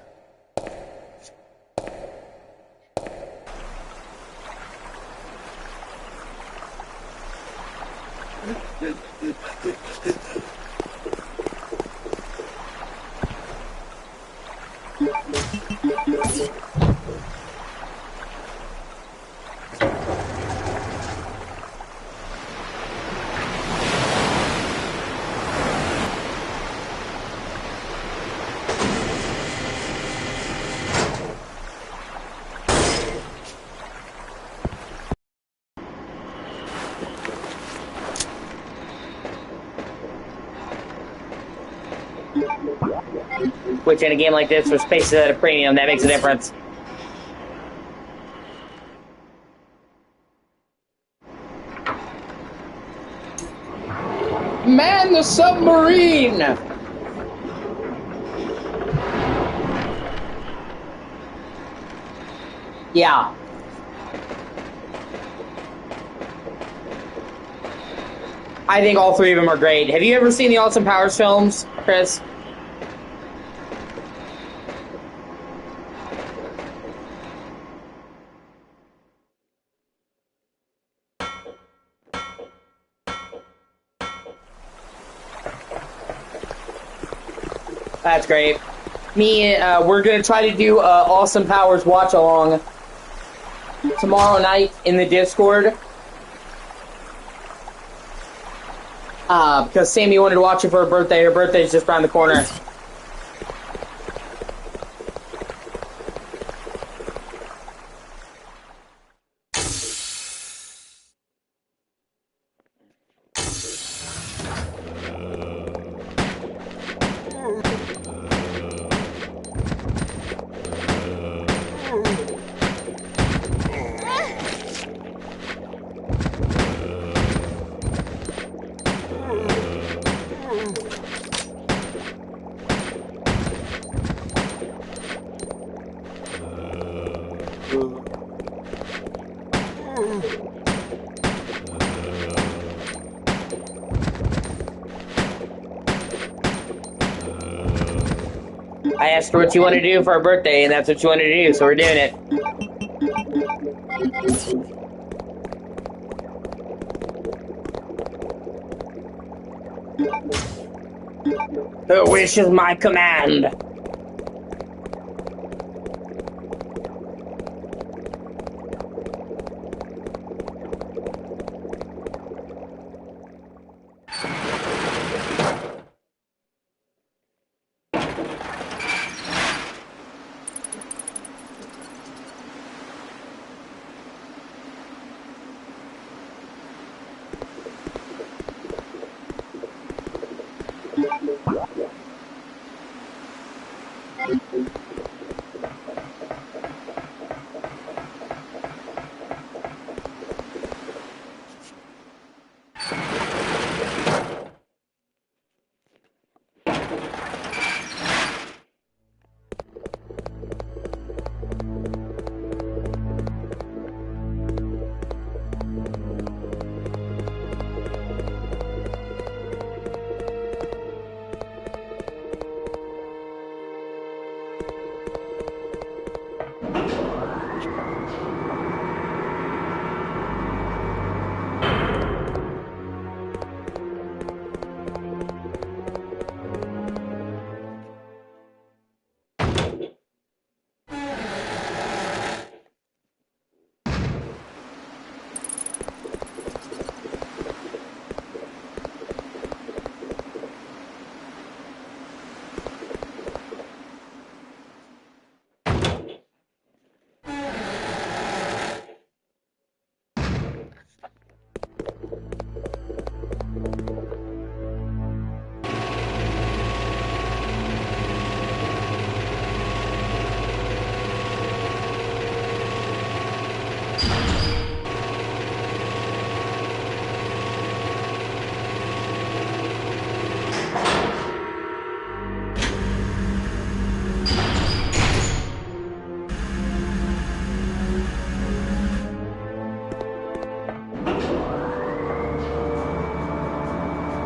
Which in a game like this, where space is at a premium, that makes a difference. Man the submarine! Yeah. I think all three of them are great. Have you ever seen the Austin Powers films, Chris? That's great. We're gonna try to do Austin Powers watch along tomorrow night in the Discord. Because Sammy wanted to watch it for her birthday. Her birthday's just around the corner. I asked her what you wanted to do for her birthday, and that's what she wanted to do, so we're doing it. Her wish is my command.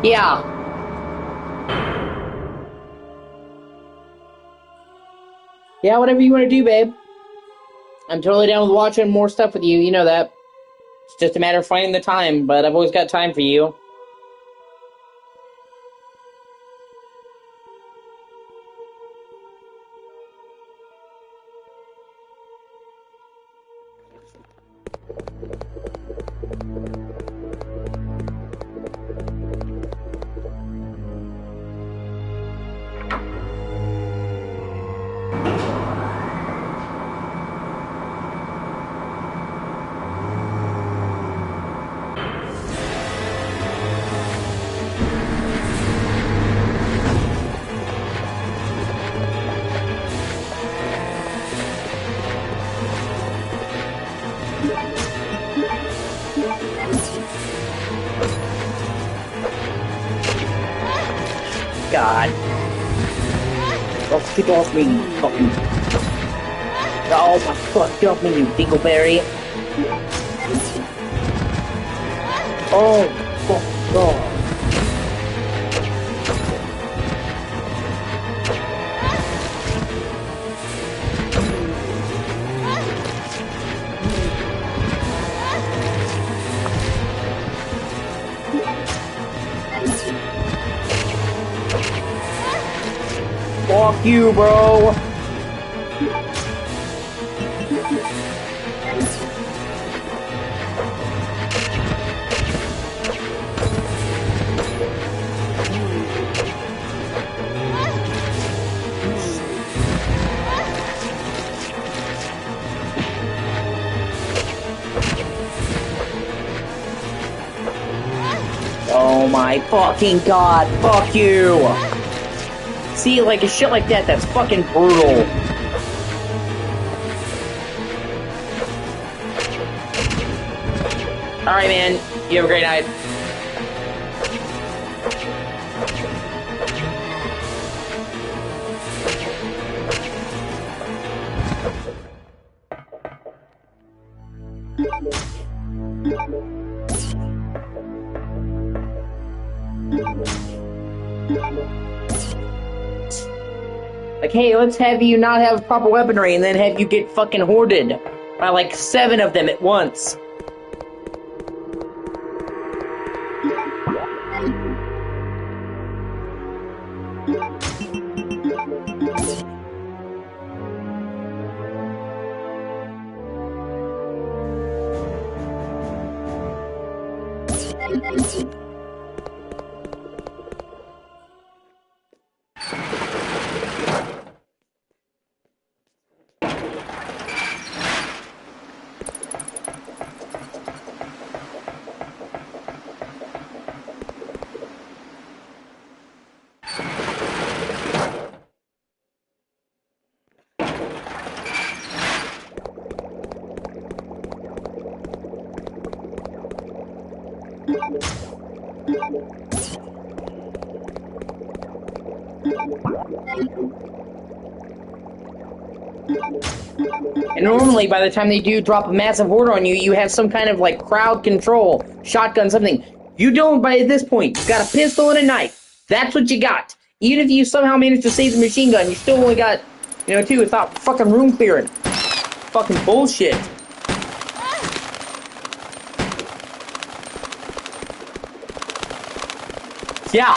Yeah. Yeah, whatever you want to do, babe. I'm totally down with watching more stuff with you. You know that. It's just a matter of finding the time, but I've always got time for you. God. Oh, get off me, you fucking... Oh my fuck, get off me, you dingleberry. Oh, fuck, God. Fuck you, bro. Oh my fucking God, fuck you! See, like, a shit like that, that's fucking brutal. Alright, man, you have a great night. Like, hey, let's have you not have proper weaponry and then have you get fucking hoarded by like 7 of them at once. And normally, by the time they do drop a massive order on you, you have some kind of, like, crowd control, shotgun, something. You don't by this point. You've got a pistol and a knife. That's what you got. Even if you somehow manage to save the machine gun, you still only got, 2 without fucking room clearing. Fucking bullshit. Yeah.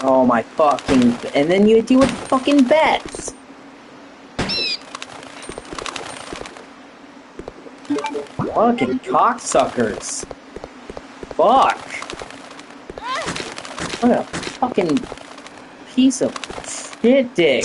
Oh my fucking... And then you deal with fucking bats. Fucking cocksuckers. Fuck. What a fucking piece of shit dick.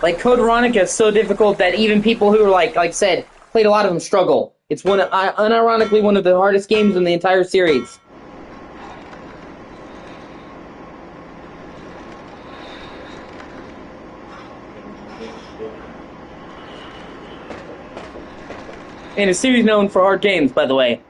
Like, Code Veronica is so difficult that even people who are, like I said, played a lot of them struggle. It's unironically one of the hardest games in the entire series. And a series known for hard games, by the way.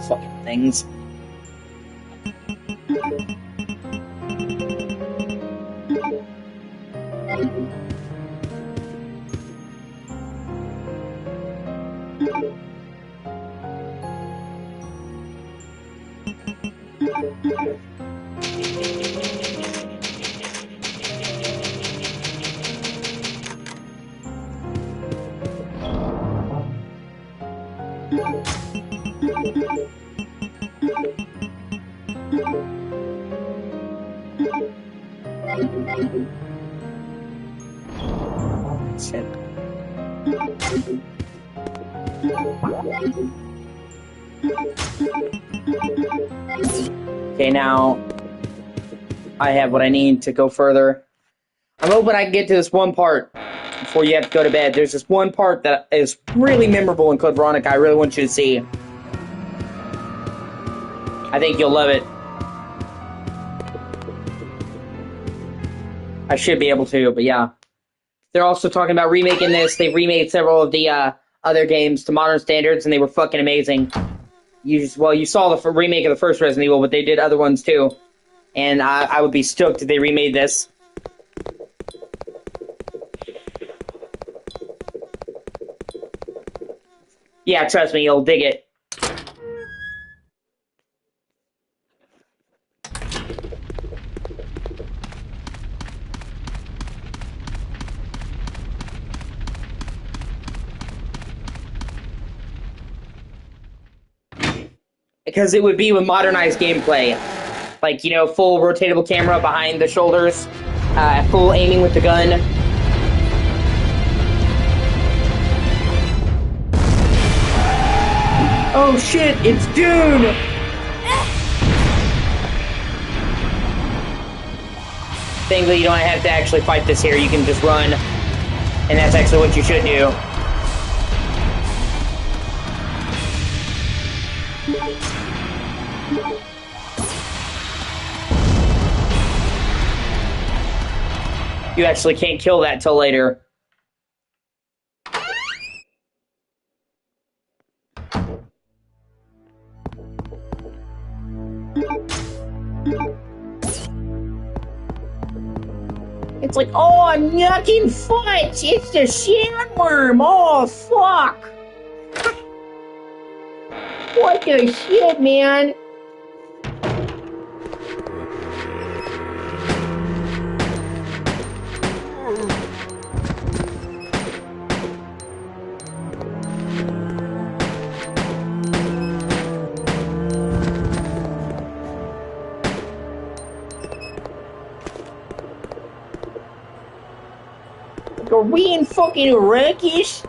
Fucking things. Shit. Okay, now I have what I need to go further. I'm hoping I can get to this one part before you have to go to bed. There's this one part that is really memorable in Code Veronica I really want you to see. I think you'll love it. I should be able to, but yeah. They're also talking about remaking this. They've remade several of the other games to modern standards, and they were fucking amazing. You saw the remake of the first Resident Evil, but they did other ones too. And I would be stoked if they remade this. Yeah, trust me, you'll dig it. Because it would be with modernized gameplay. Like, you know, full rotatable camera behind the shoulders, full aiming with the gun. Oh shit, it's Dune! Thankfully, you don't have to actually fight this here, you can just run. And that's actually what you should do. You actually can't kill that till later. It's like, oh, yucking fudge! It's the sandworm! Oh, fuck! What the shit, man? Are we in fucking Iraqis?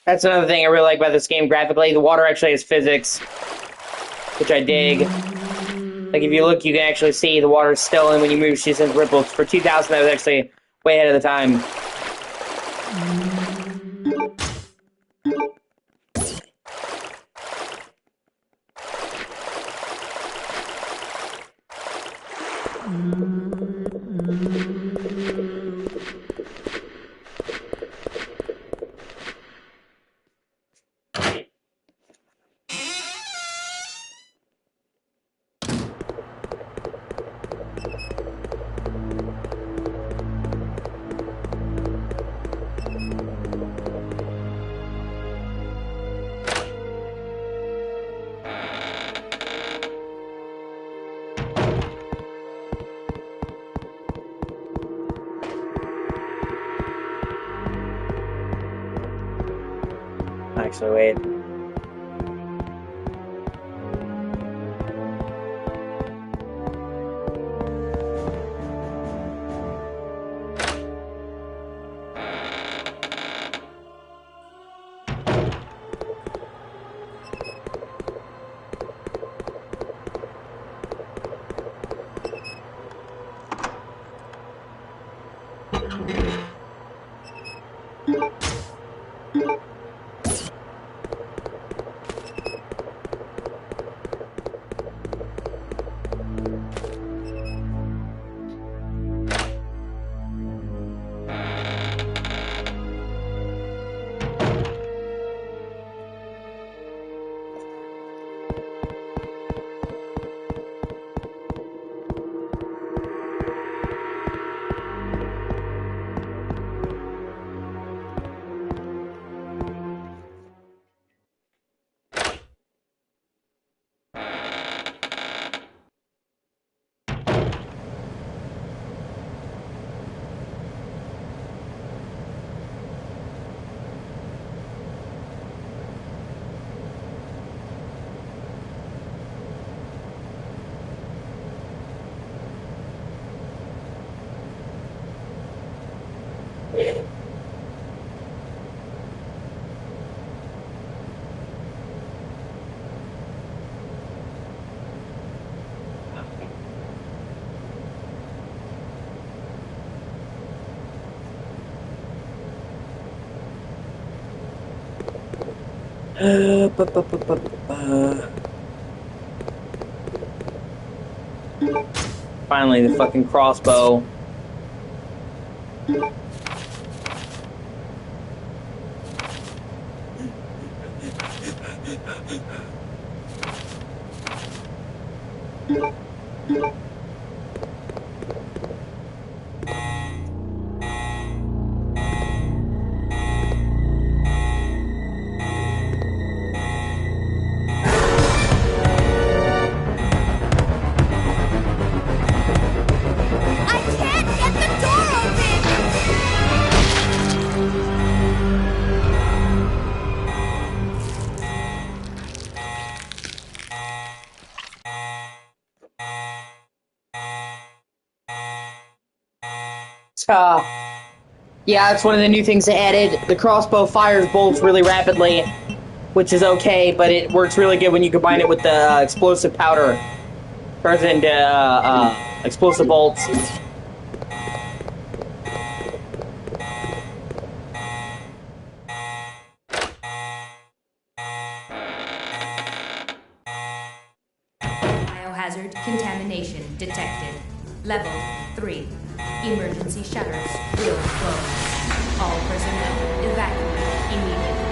That's another thing I really like about this game graphically. The water actually has physics, which I dig. Like, if you look, you can actually see the water is still, and when you move, she sends ripples. For 2000, that was actually way ahead of the time. Actually, wait. Finally, the fucking crossbow. Yeah, that's one of the new things they added. The crossbow fires bolts really rapidly, which is okay, but it works really good when you combine it with the explosive powder. Turns it into explosive bolts. Hazard contamination detected. Level 3. Emergency shutters will close. All personnel evacuate immediately.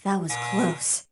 That was close.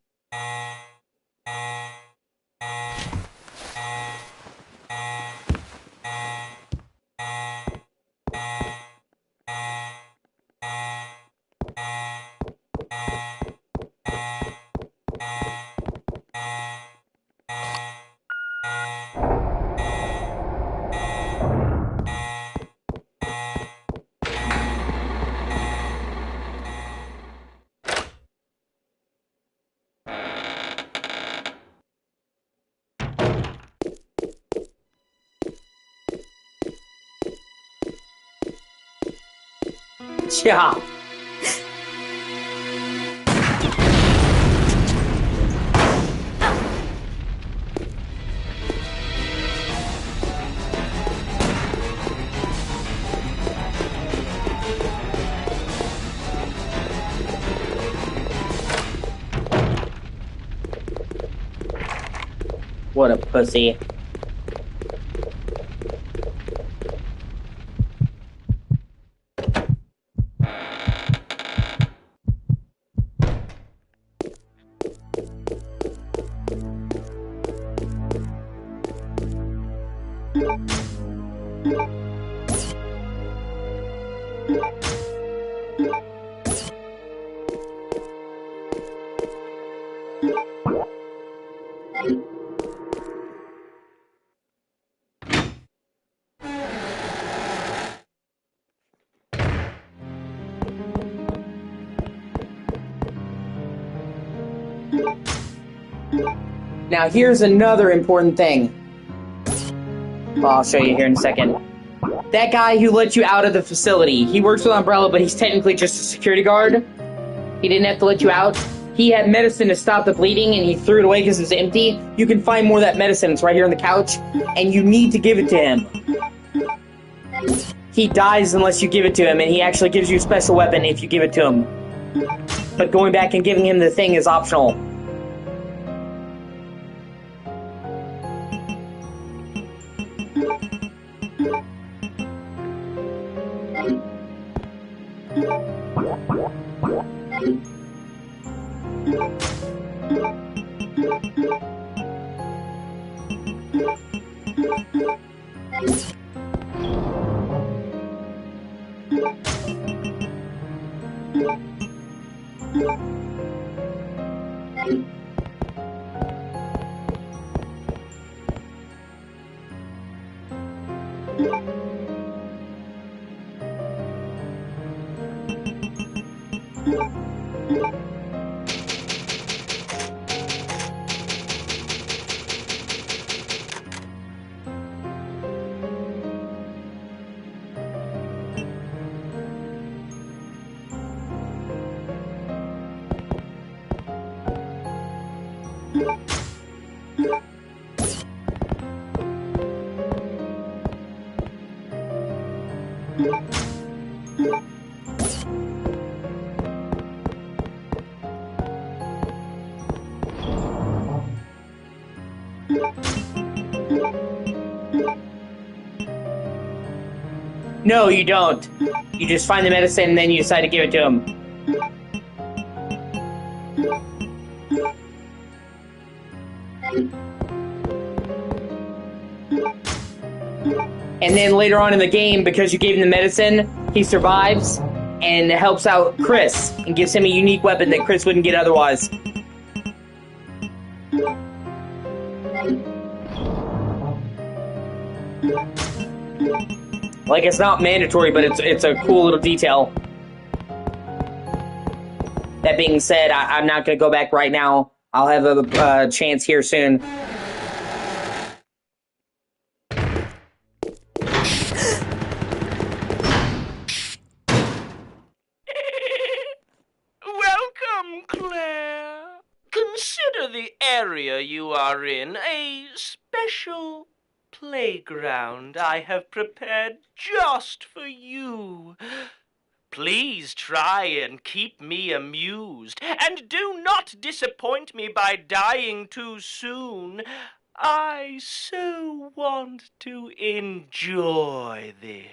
Yeah. What a pussy. Now here's another important thing. I'll show you here in a second. That guy who let you out of the facility, he works with Umbrella, but he's technically just a security guard. He didn't have to let you out. He had medicine to stop the bleeding, and he threw it away because it's empty. You can find more of that medicine. It's right here on the couch, and you need to give it to him. He dies unless you give it to him, and he actually gives you a special weapon if you give it to him. But going back and giving him the thing is optional. No, you don't. You just find the medicine and then you decide to give it to him. And then later on in the game, because you gave him the medicine, he survives and helps out Chris and gives him a unique weapon that Chris wouldn't get otherwise. Like, it's not mandatory, but it's a cool little detail. That being said, I'm not going to go back right now. I'll have a chance here soon. Welcome, Claire. Consider the area you are in a special playground I have prepared just for you. Please try and keep me amused, and do not disappoint me by dying too soon. I so want to enjoy this.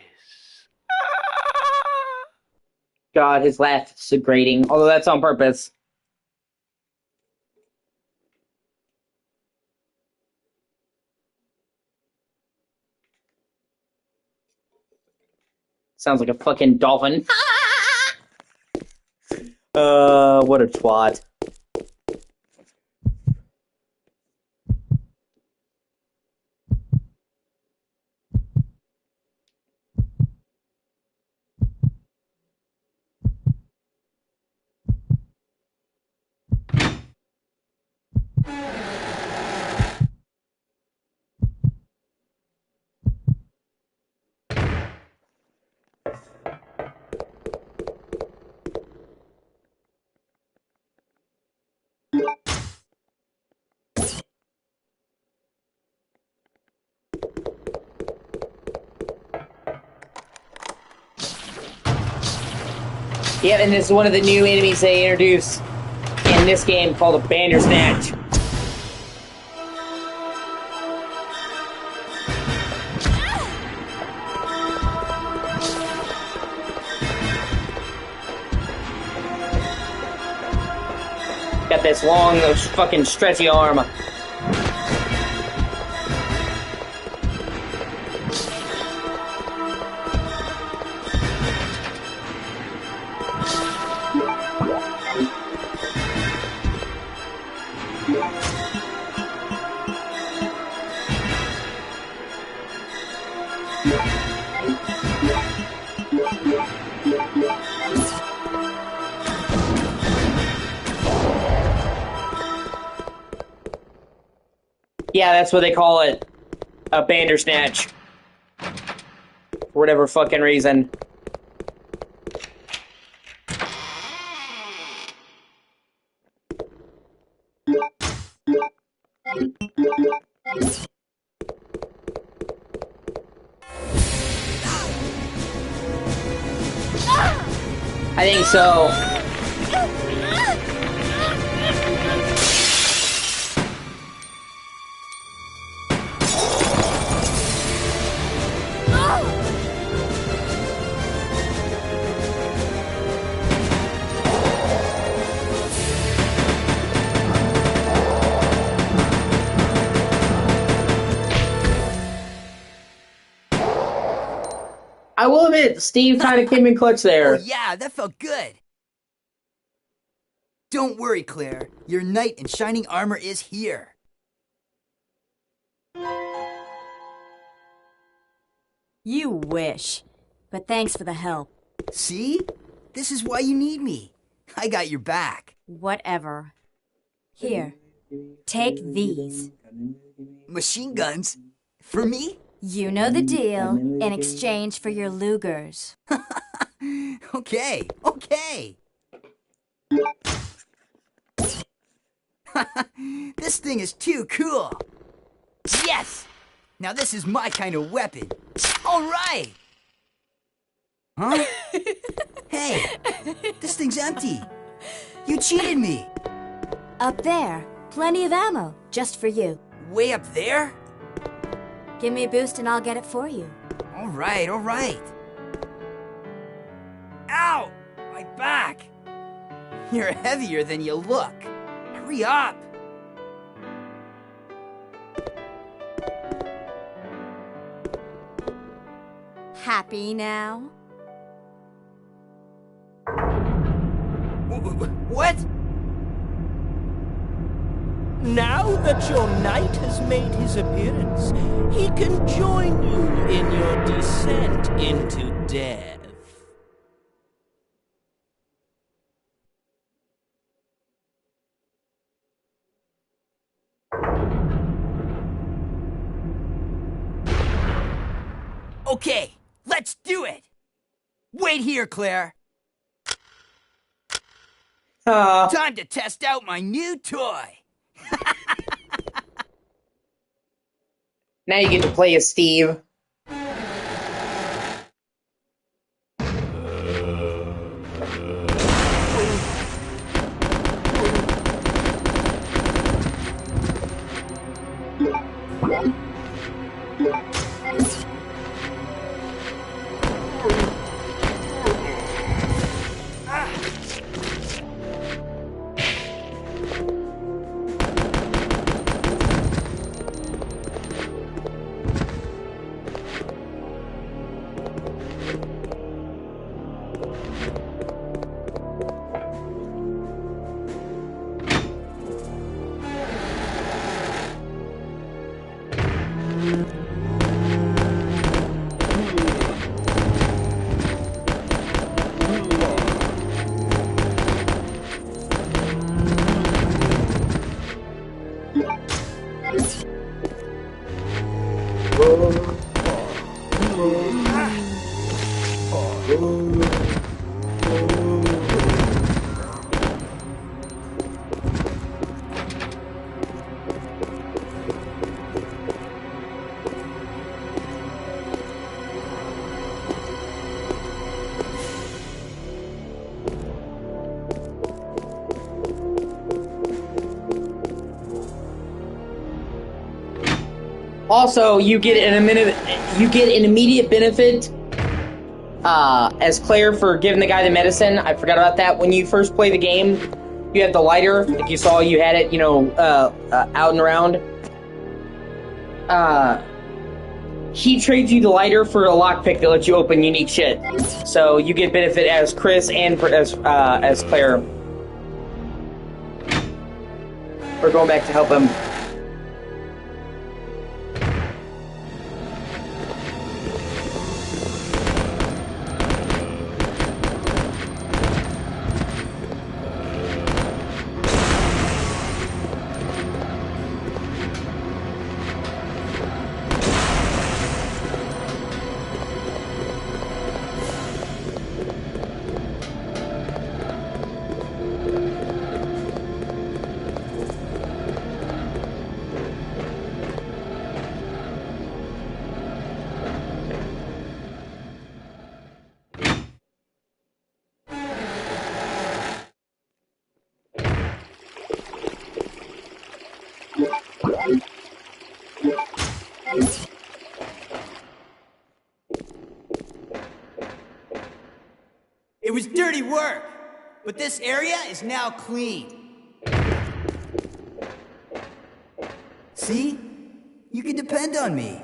God, his laugh is so grating, although that's on purpose. Sounds like a fucking dolphin. What a twat. Yeah, and this is one of the new enemies they introduced in this game called a Bandersnatch. Got this long, fucking stretchy arm. Yeah, that's what they call it. A Bandersnatch. For whatever fucking reason. I think so. I will admit, Steve kind of came in clutch there. Oh yeah, that felt good. Don't worry, Claire. Your knight in shining armor is here. You wish. But thanks for the help. See? This is why you need me. I got your back. Whatever. Here. Take these. Machine guns? For me? You know the deal, in exchange for your Lugers. Okay. This thing is too cool. Yes! Now this is my kind of weapon. All right! Huh? Hey, this thing's empty. You cheated me. Up there. Plenty of ammo, just for you. Way up there? Give me a boost and I'll get it for you. All right. Ow! My back! You're heavier than you look. Hurry up! Happy now? What? Now that your knight has made his appearance, he can join you in your descent into death. Okay, let's do it! Wait here, Claire. Time to test out my new toy. Now you get to play as Steve. Also, you get an immediate benefit as Claire for giving the guy the medicine. I forgot about that. When you first play the game, you have the lighter. Like you saw, you had it, out and around. He trades you the lighter for a lockpick that lets you open unique shit. So you get benefit as Chris and as Claire. We're going back to help him. It was dirty work, but this area is now clean. See? You can depend on me.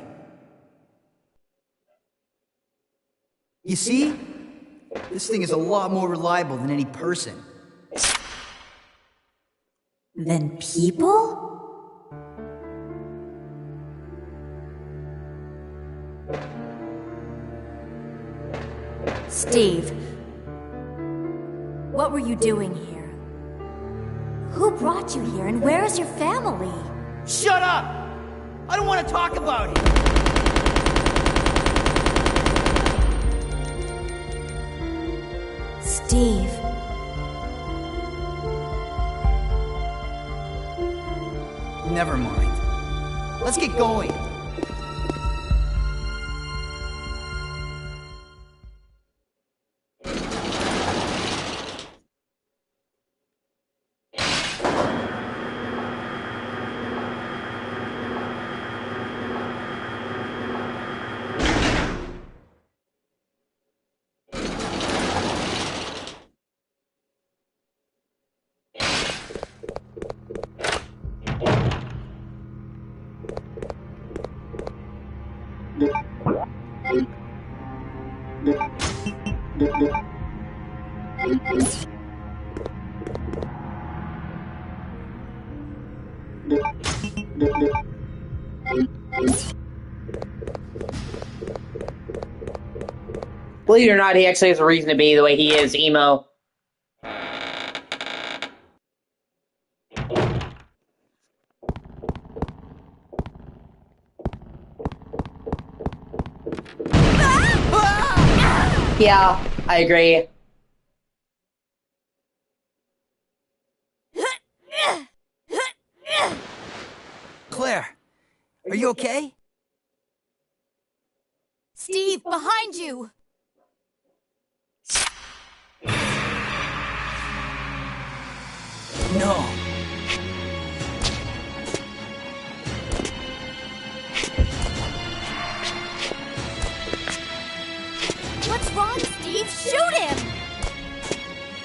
You see? This thing is a lot more reliable than any person. Than people? Steve, what were you doing here? Who brought you here, and where is your family? Shut up! I don't want to talk about it! Steve. Never mind. Let's get going. Believe it or not, he actually has a reason to be the way he is, emo. Yeah, I agree. Claire, are you okay? Steve, behind you! No. What's wrong, Steve? Shoot him!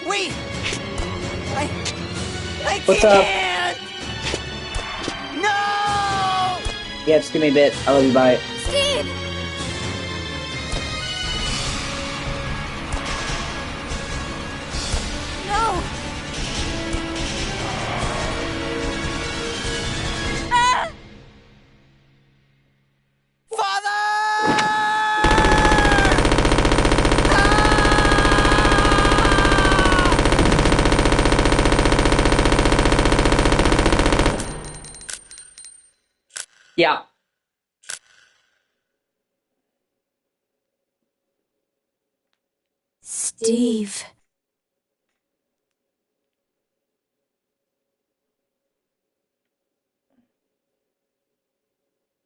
Wait! I What's can't! No! Yeah, just give me a bit. I love you, bye. Steve! No! Ah! Yeah. Steve.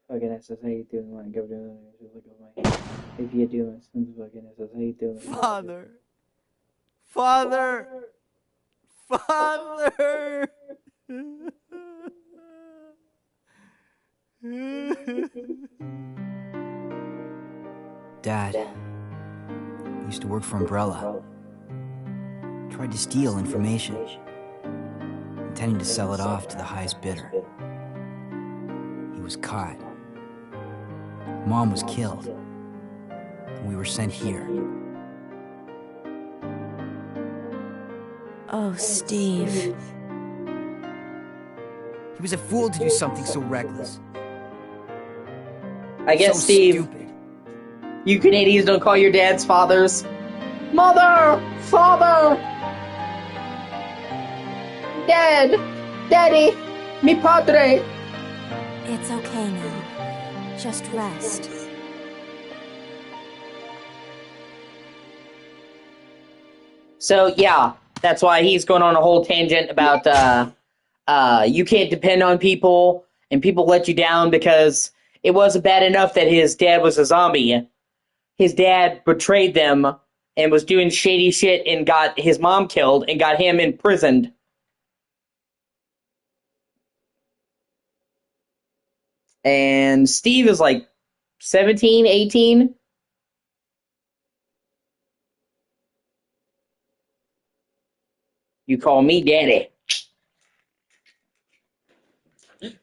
Fucking SS, how you doing? Want to go doing it? If you do it, fucking SS, how you doing? Father. Father. Father. Dad used to work for Umbrella. Tried to steal information, intending to sell it off to the highest bidder. He was caught. Mom was killed. And we were sent here. Oh, Steve. He was a fool to do something so reckless. I guess, So Steve, stupid. you Canadians don't call your dads fathers. Mother! Father! Dad! Daddy! Mi padre! It's okay now. Just rest. So, yeah, that's why he's going on a whole tangent about, you can't depend on people, and people let you down because it wasn't bad enough that his dad was a zombie. His dad betrayed them and was doing shady shit and got his mom killed and got him imprisoned. And Steve is like 17, 18. You call me daddy.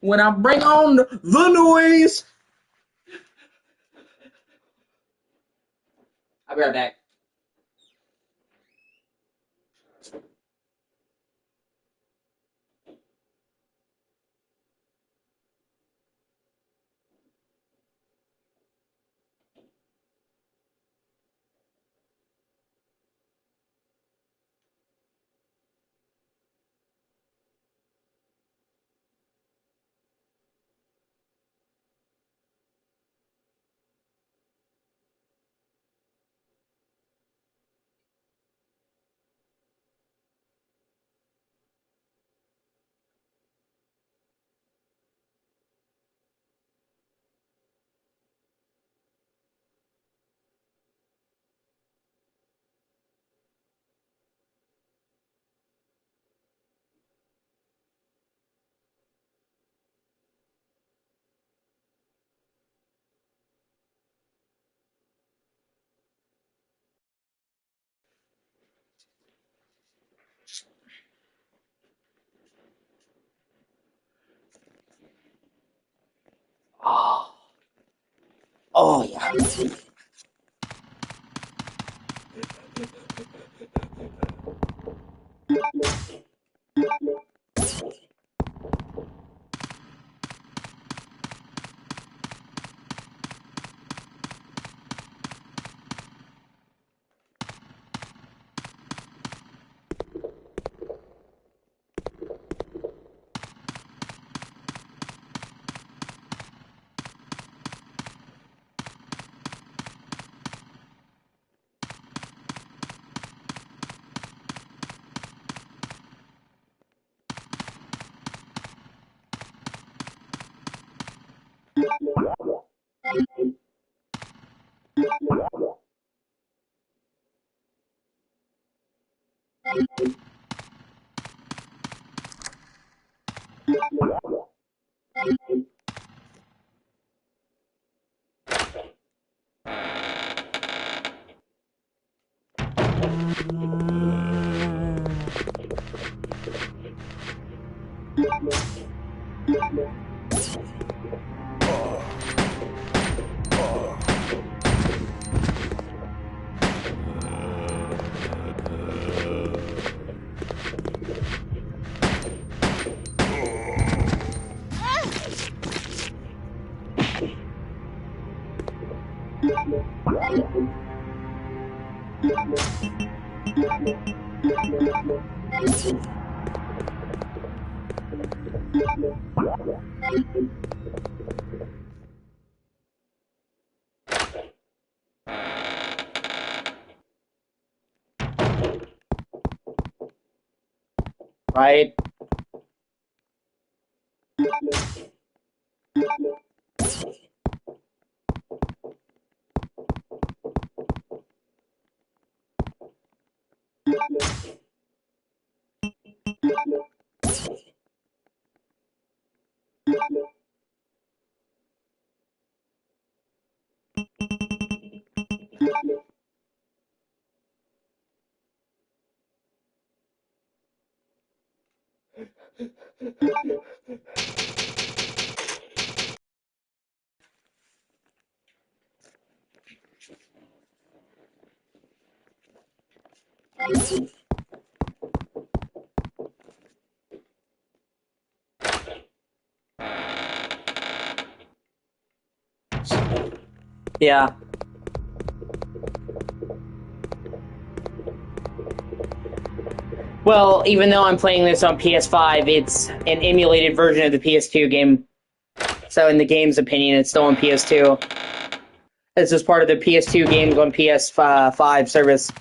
When I bring on the noise. I'll be right back. Oh, oh yeah. Right? Yeah. Well, even though I'm playing this on PS5, it's an emulated version of the PS2 game. So in the game's opinion, it's still on PS2. This is part of the PS2 games on PS5 service.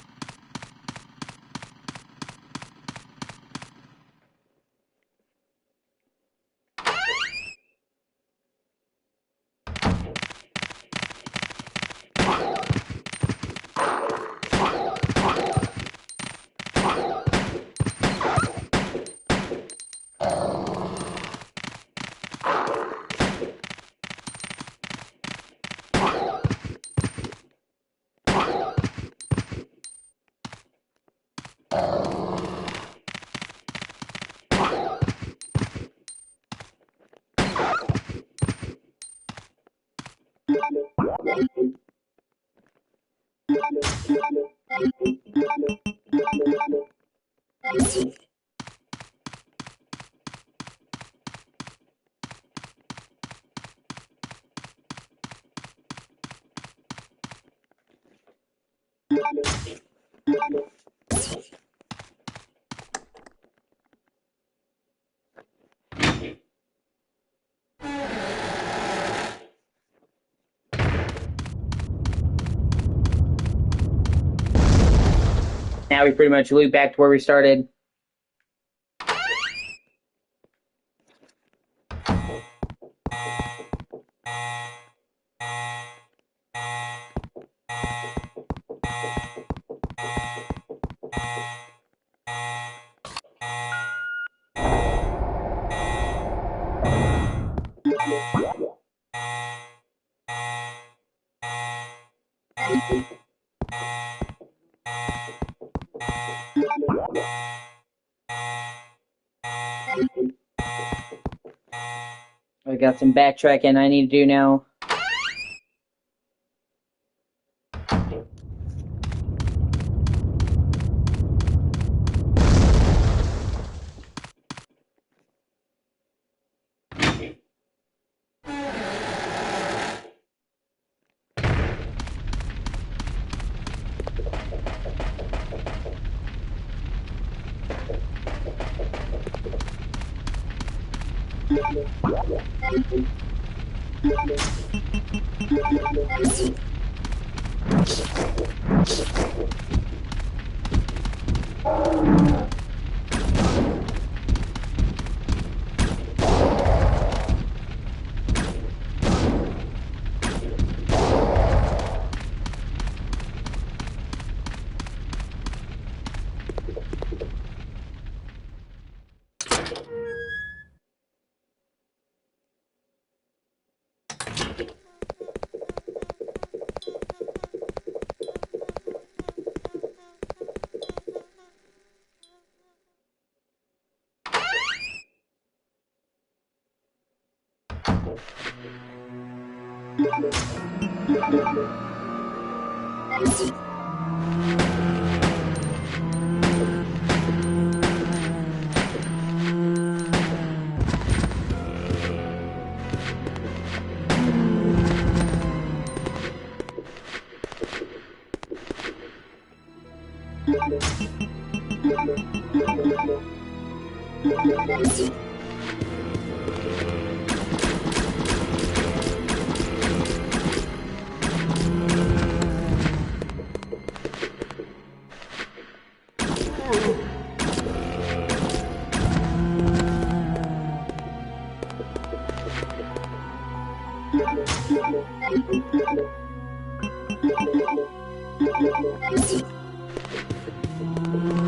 Now we pretty much loop back to where we started. I got some backtracking I need to do now.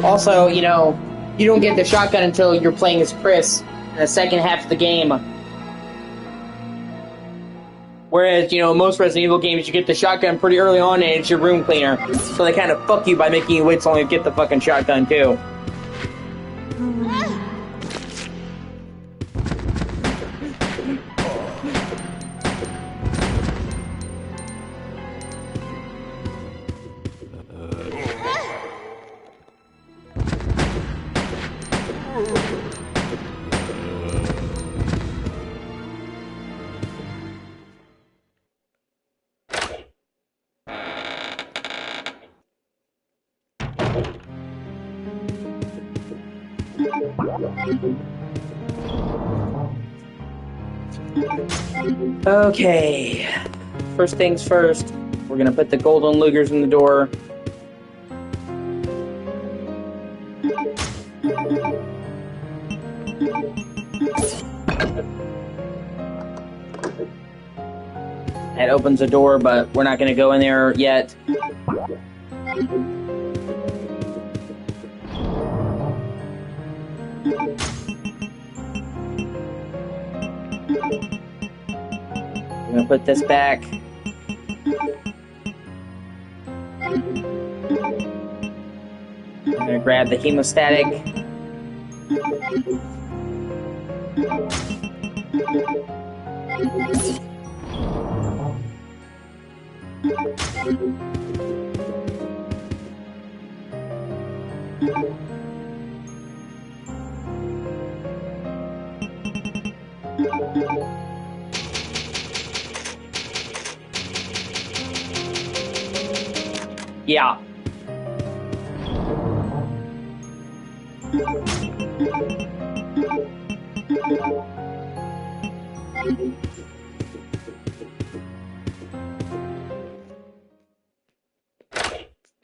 Also, you know, you don't get the shotgun until you're playing as Chris in the second half of the game. Whereas, you know, most Resident Evil games, you get the shotgun pretty early on and it's your room cleaner. So they kind of fuck you by making you wait till you get the fucking shotgun, too. Okay. First things first, we're gonna put the golden lugers in the door. That opens the door, but we're not gonna go in there yet. I'm gonna put this back. I'm gonna grab the hemostatic. Yeah.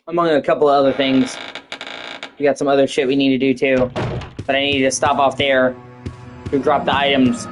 Among a couple of other things. We got some other shit we need to do too. But I need to stop off there to drop the items.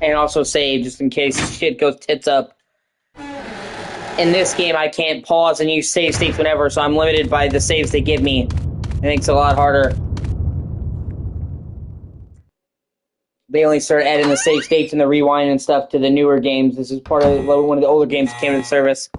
And also save, just in case shit goes tits up. In this game, I can't pause and use save states whenever, so I'm limited by the saves they give me. It makes it a lot harder. They only start adding the save states and the rewind and stuff to the newer games. This is part of one of the older games that came to the service.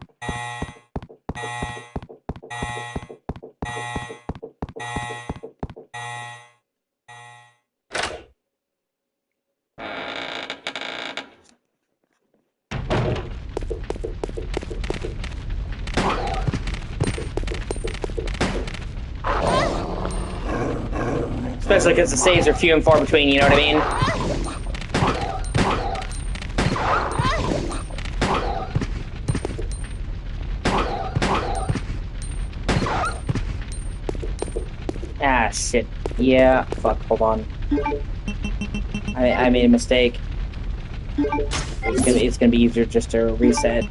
Especially because the saves are few and far between, you know what I mean? Ah, shit. Yeah, fuck, hold on. I made a mistake. It's gonna be easier just to reset.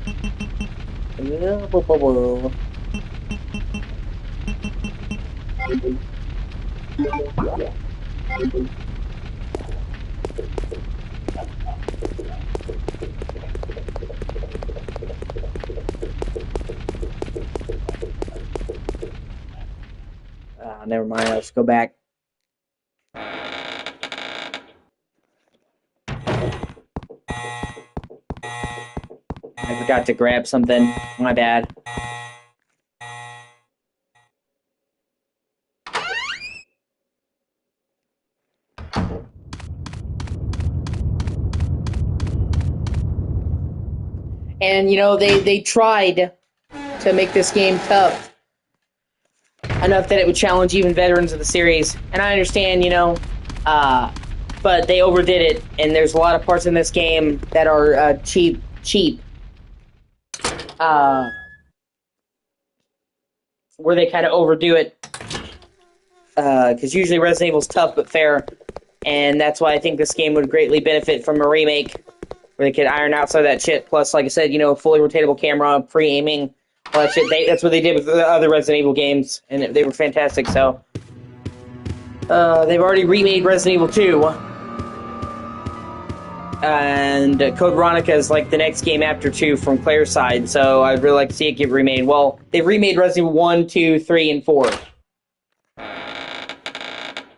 Never mind, let's go back. I forgot to grab something. My bad. And, you know, they tried to make this game tough enough that it would challenge even veterans of the series. And I understand, you know, but they overdid it. And there's a lot of parts in this game that are cheap. Where they kind of overdo it. Because usually Resident Evil's tough but fair. And that's why I think this game would greatly benefit from a remake. Where they could iron out some of that shit. Plus, like I said, you know, fully rotatable camera, pre-aiming, all that shit. That's what they did with the other Resident Evil games. And they were fantastic, so. They've already remade Resident Evil 2. And Code Veronica is like the next game after 2 from Claire's side, so I'd really like to see it get remade. Well, they've remade Resident Evil 1, 2, 3, and 4.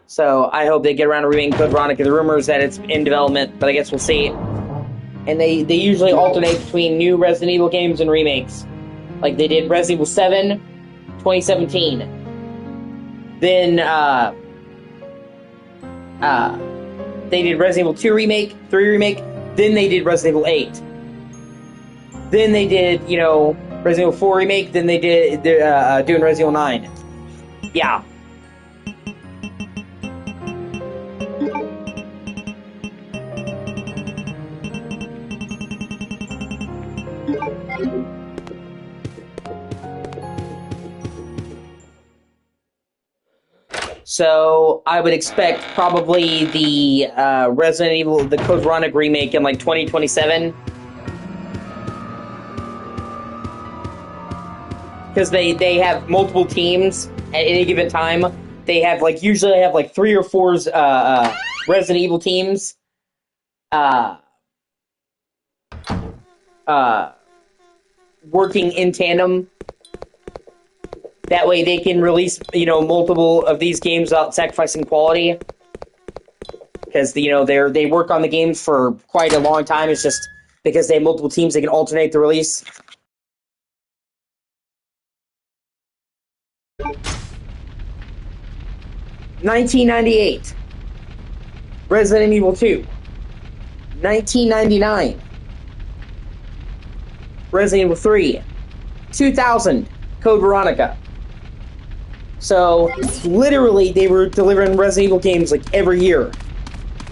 So I hope they get around to remaking Code Veronica. The rumor is that it's in development, but I guess we'll see. And they usually alternate between new Resident Evil games and remakes. Like they did Resident Evil 7, 2017. Then, they did Resident Evil 2 remake, 3 remake, then they did Resident Evil 8. Then they did, Resident Evil 4 remake, then they did, doing Resident Evil 9. Yeah. So I would expect probably the Resident Evil, the Code Veronica remake in like 2027. Because they have multiple teams at any given time. They have usually have 3 or 4 Resident Evil teams. Working in tandem. That way they can release, multiple of these games without sacrificing quality. Because, they work on the games for quite a long time. It's just because they have multiple teams, they can alternate the release. $1998. Resident Evil 2. $1999. Resident Evil 3. 2000. Code Veronica. So, literally, they were delivering Resident Evil games every year.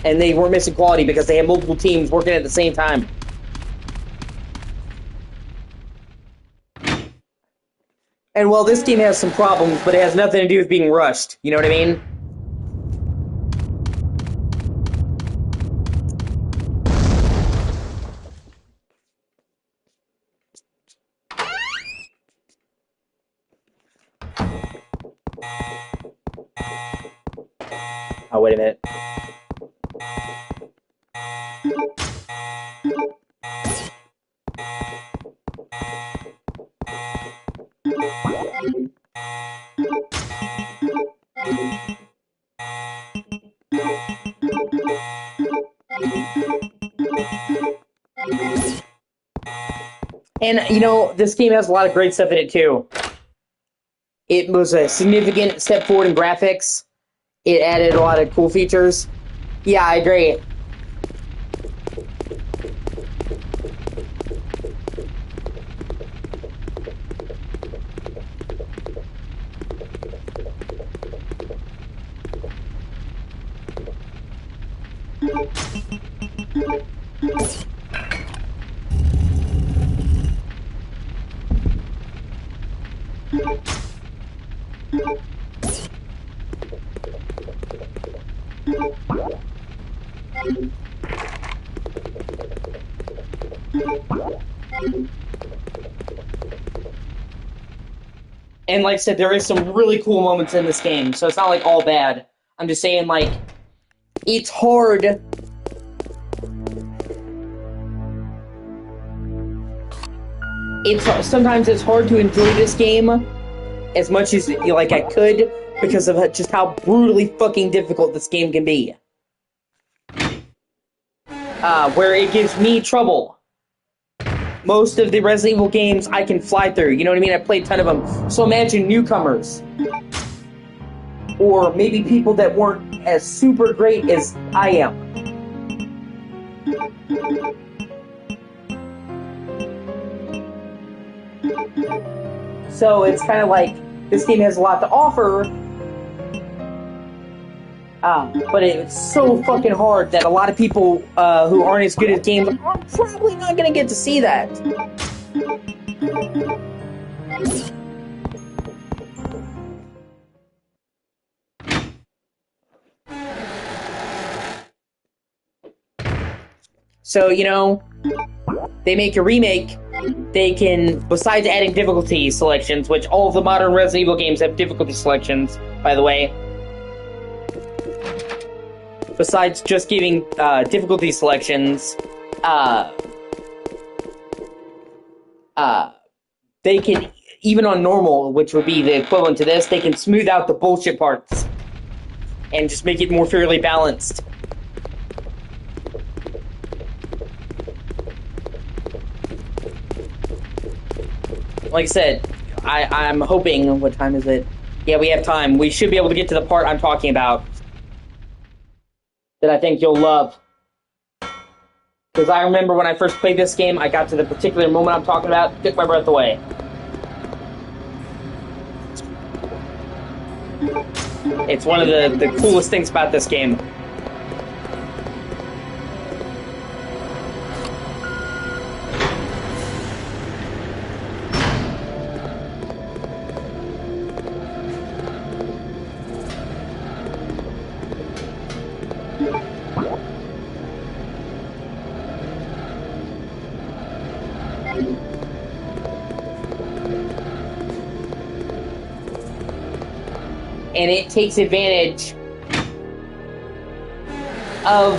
And they weren't missing quality because they had multiple teams working at the same time. And well, this game has some problems, but it has nothing to do with being rushed. You know what I mean? Oh, wait a minute. And, this game has a lot of great stuff in it, too. It was a significant step forward in graphics. It added a lot of cool features. Yeah, I agree. And like I said, there is some really cool moments in this game, so it's not all bad. I'm just saying, it's hard. Sometimes it's hard to enjoy this game as much as I could because of just how brutally fucking difficult this game can be. Where it gives me trouble. Most of the Resident Evil games I can fly through, you know what I mean? I played a ton of them. So imagine newcomers. Or maybe people that weren't as super great as I am. So it's kind of this game has a lot to offer, but it's so fucking hard that a lot of people who aren't as good at games are probably not going to get to see that. So, they make a remake, they can, besides adding difficulty selections, which all of the modern Resident Evil games have difficulty selections, by the way, besides just giving difficulty selections, they can, even on normal, which would be the equivalent to this, they can smooth out the bullshit parts and just make it more fairly balanced. Like I said, I'm hoping, what time is it? Yeah, we have time. We should be able to get to the part I'm talking about that I think you'll love. Because I remember when I first played this game, I got to the particular moment I'm talking about, took my breath away. It's one of the coolest things about this game. And it takes advantage of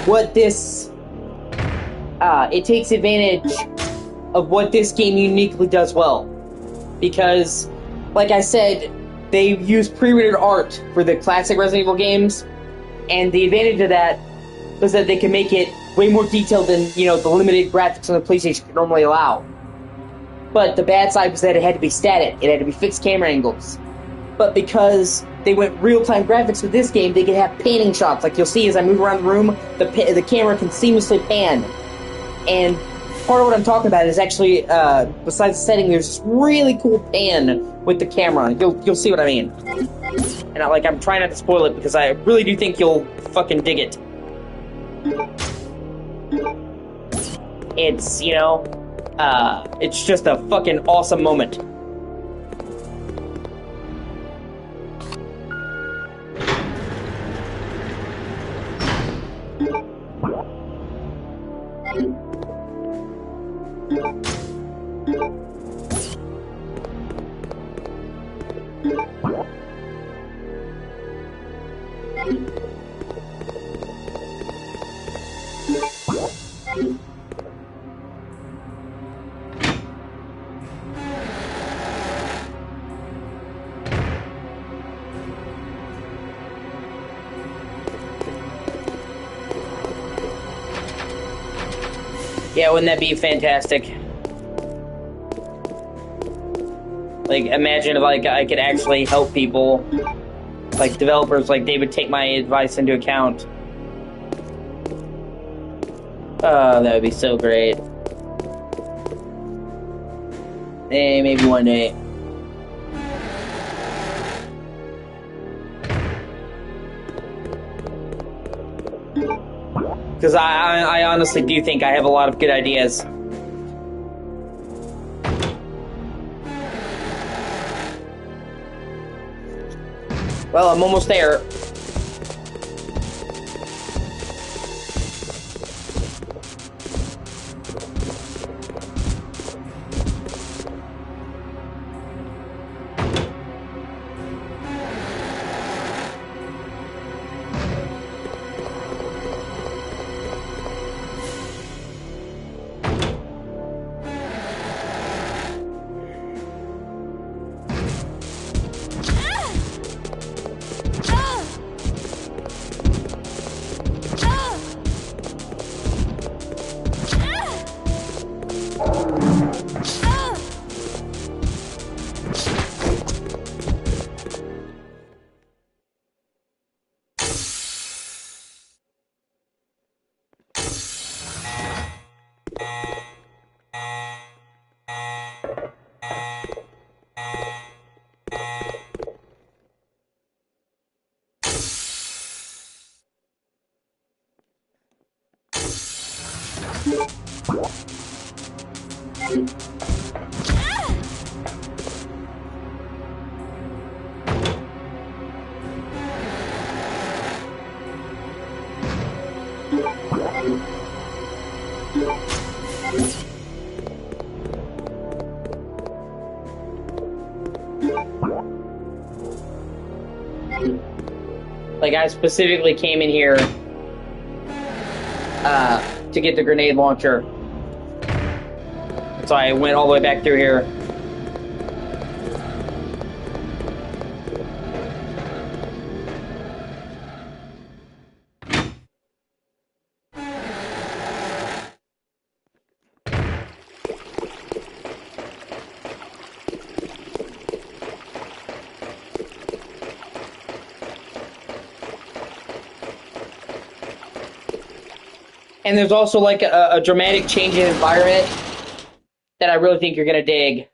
what this game uniquely does well. Because, like I said, they use pre-rendered art for the classic Resident Evil games, and the advantage of that was that they can make it way more detailed than, you know, the limited graphics on the PlayStation could normally allow. But the bad side was that it had to be static. It had to be fixed camera angles. But because they went real-time graphics with this game, they could have panning shots. Like you'll see as I move around the room, the camera can seamlessly pan. And part of what I'm talking about is actually, besides the setting, there's this really cool pan with the camera. You'll see what I mean. And I'm trying not to spoil it because I really do think you'll fucking dig it. It's, you know, it's just a fucking awesome moment. Yeah, wouldn't that be fantastic? Like, imagine if, like, I could actually help people. Like, developers, like, they would take my advice into account. Oh, that would be so great. Hey, maybe one day. Because I honestly do think I have a lot of good ideas. Well, I'm almost there. Like, I specifically came in here to get the grenade launcher. So I went all the way back through here. And there's also like a dramatic change in environment that I really think you're gonna dig.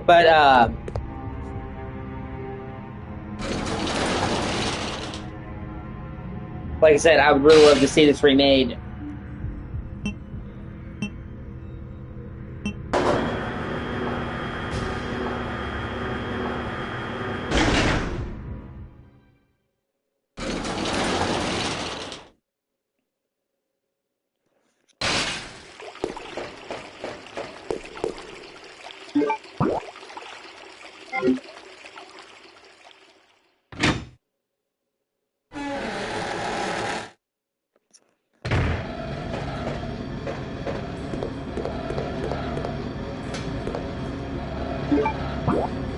But like I said, I would really love to see this remade.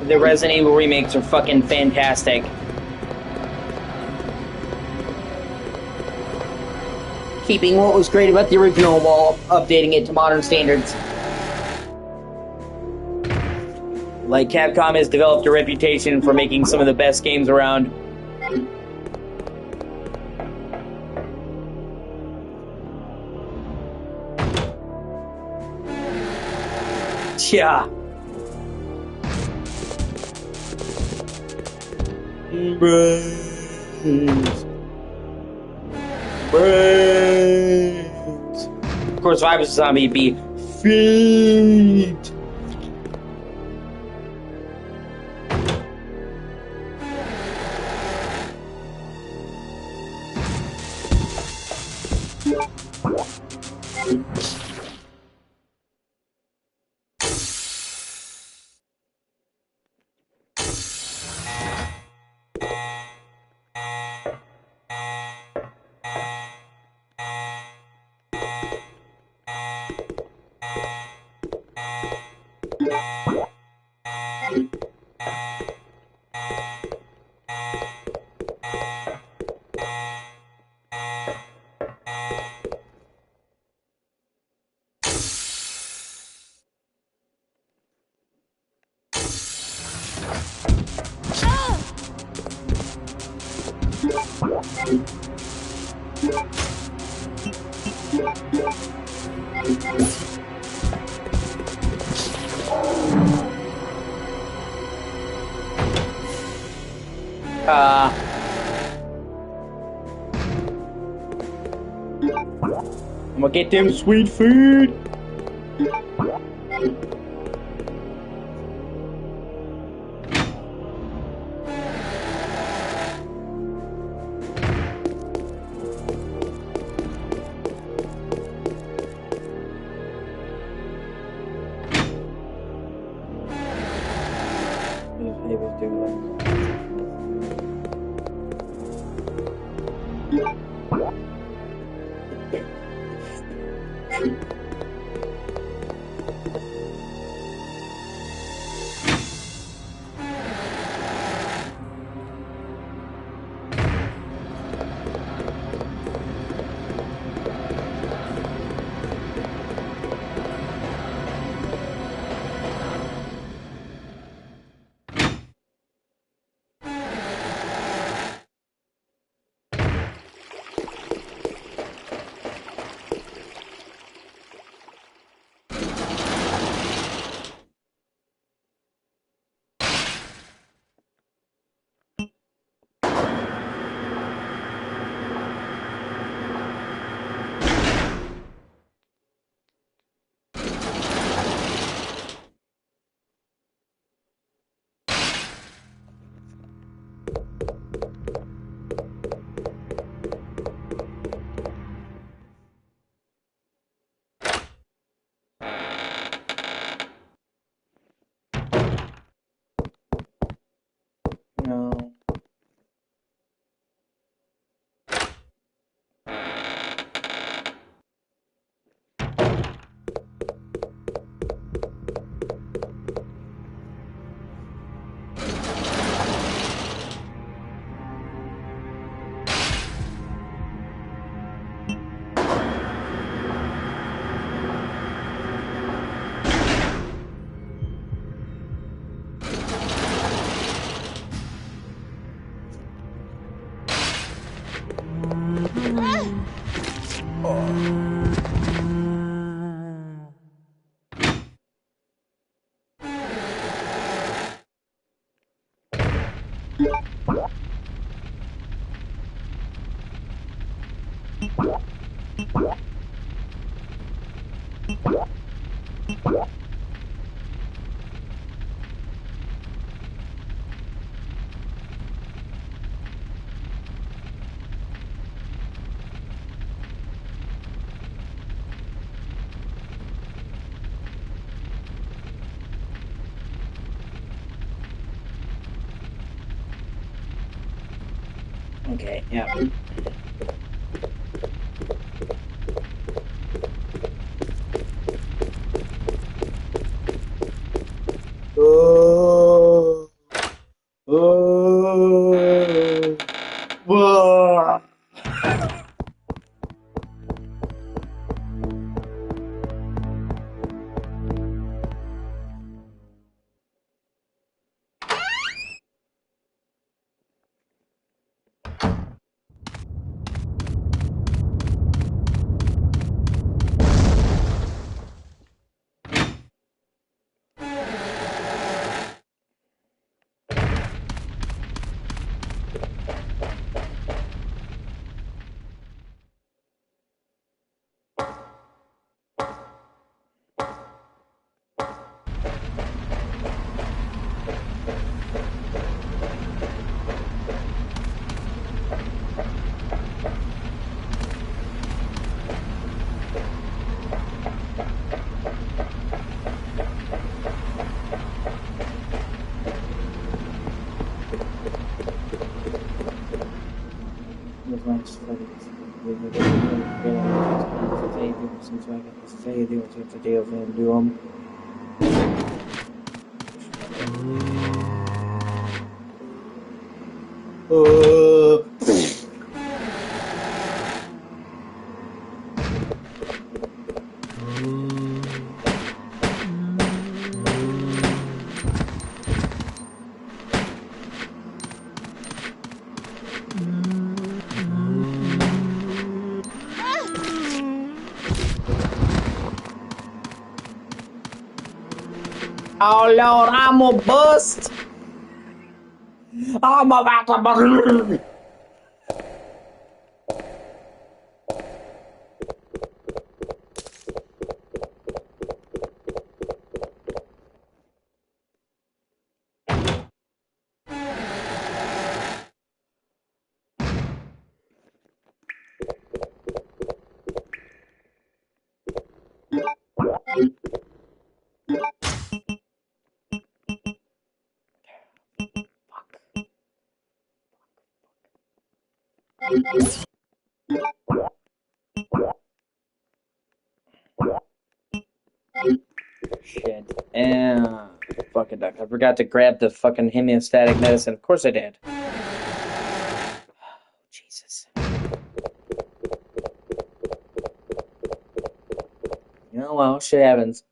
The Resident Evil remakes are fucking fantastic. Keeping what was great about the original while updating it to modern standards. Like, Capcom has developed a reputation for making some of the best games around. Yeah. Brains. Brains. Of course, if I was a zombie, it'd be feet. I'm gonna get them sweet food. No. Okay, yeah. Oh. Oh. Whoa. Oh Lord, I'm a bust. I'm about to bust. Shit. Fucking duck. I forgot to grab the fucking homeostatic medicine. Of course I did. Jesus. You know, well, shit happens.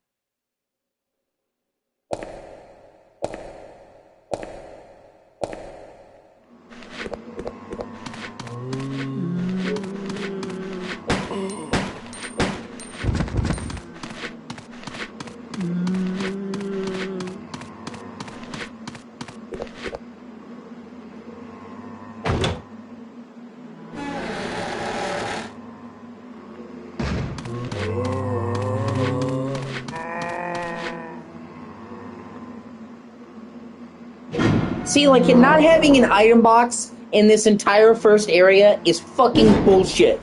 See, like, not having an item box in this entire first area is fucking bullshit.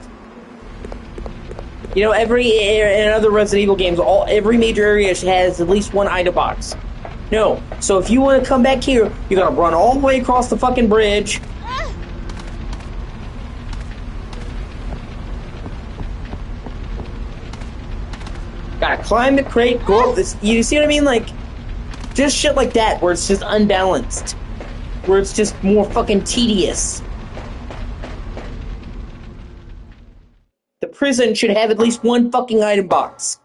You know, in other Resident Evil games, every major area has at least one item box. No. So if you want to come back here, you gotta run all the way across the fucking bridge. Gotta climb the crate, go up this. You see what I mean? Like, just shit like that, where it's just unbalanced. Where it's just more fucking tedious. The prison should have at least one fucking item box.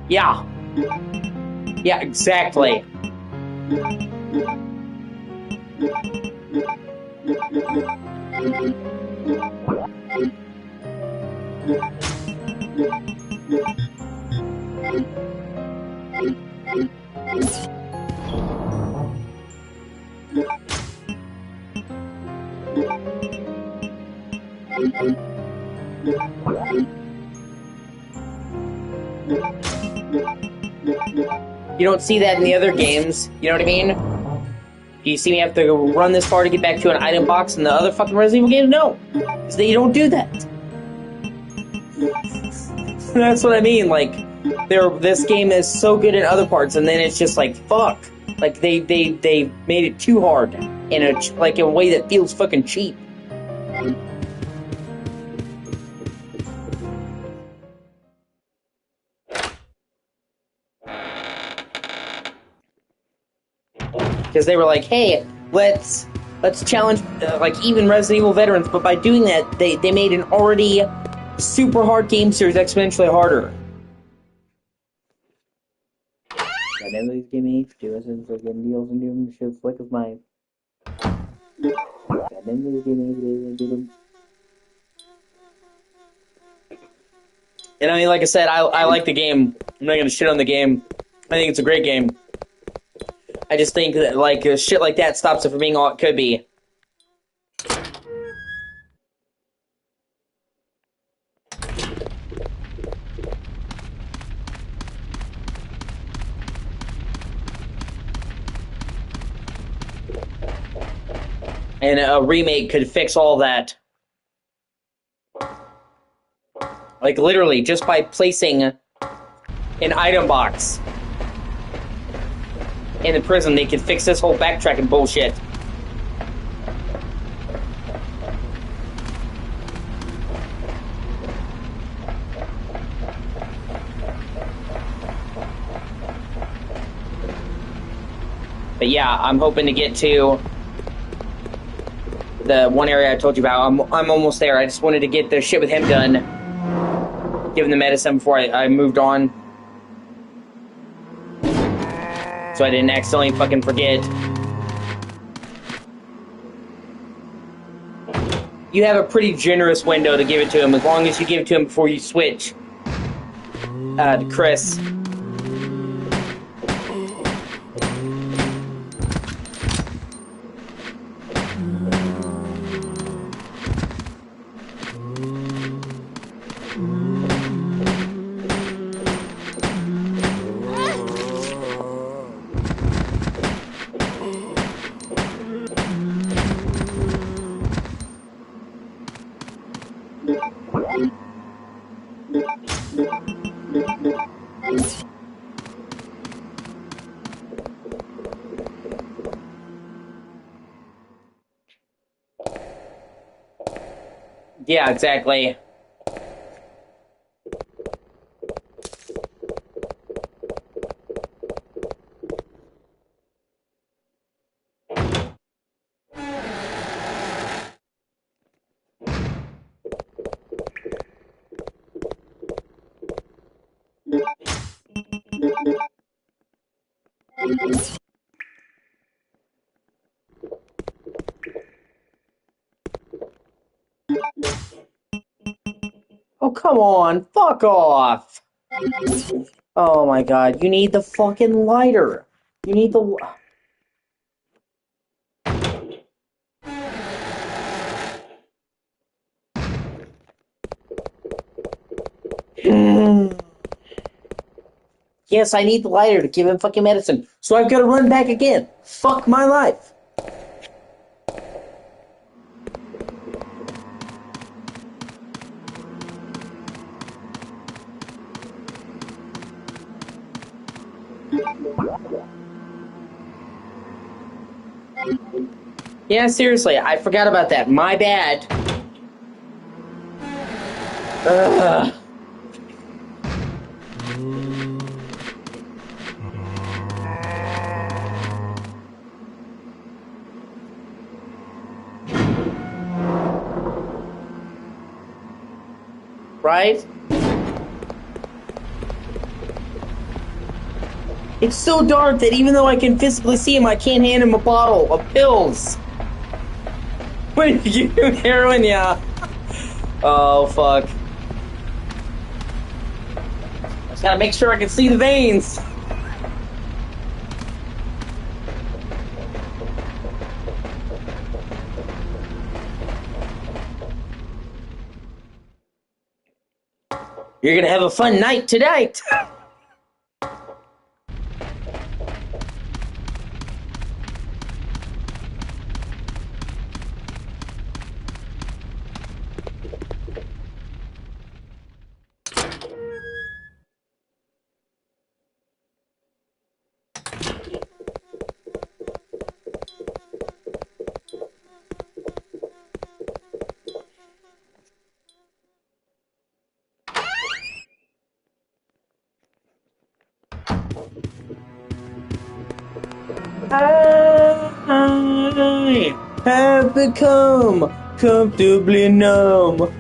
Yeah. Yeah, exactly. You don't see that in the other games, you know what I mean? Do you see me have to run this far to get back to an item box in the other fucking Resident Evil games? No, because they don't do that. That's what I mean, like, this game is so good in other parts, and then it's just like, fuck. Like, they made it too hard, in a way that feels fucking cheap. Because they were like, hey, let's challenge like even Resident Evil veterans, but by doing that, they made an already super hard game series exponentially harder. Goddamn, give me Resident Evil getting deals and doing shit slick as mine. Goddamn, give me. And I mean, like I said, I like the game. I'm not gonna shit on the game. I think it's a great game. I just think that, like, shit like that stops it from being all it could be. And a remake could fix all that. Like, literally, just by placing an item box in the prison, they could fix this whole backtracking bullshit. But yeah, I'm hoping to get to the one area I told you about. I'm almost there. I just wanted to get the shit with him done. Give him the medicine before I moved on. So I didn't accidentally fucking forget. You have a pretty generous window to give it to him, as long as you give it to him before you switch to Chris. Yeah, exactly. Oh, come on. Fuck off. Oh my god. You need the fucking lighter. You need the... Yes, I need the lighter to give him fucking medicine. So I've got to run back again. Fuck my life. Yeah, seriously, I forgot about that. My bad. Ugh. Right? It's so dark that even though I can physically see him, I can't hand him a bottle of pills. When you give him heroin, yeah. Oh, fuck. I just gotta make sure I can see the veins. You're gonna have a fun night tonight. I have become comfortably numb.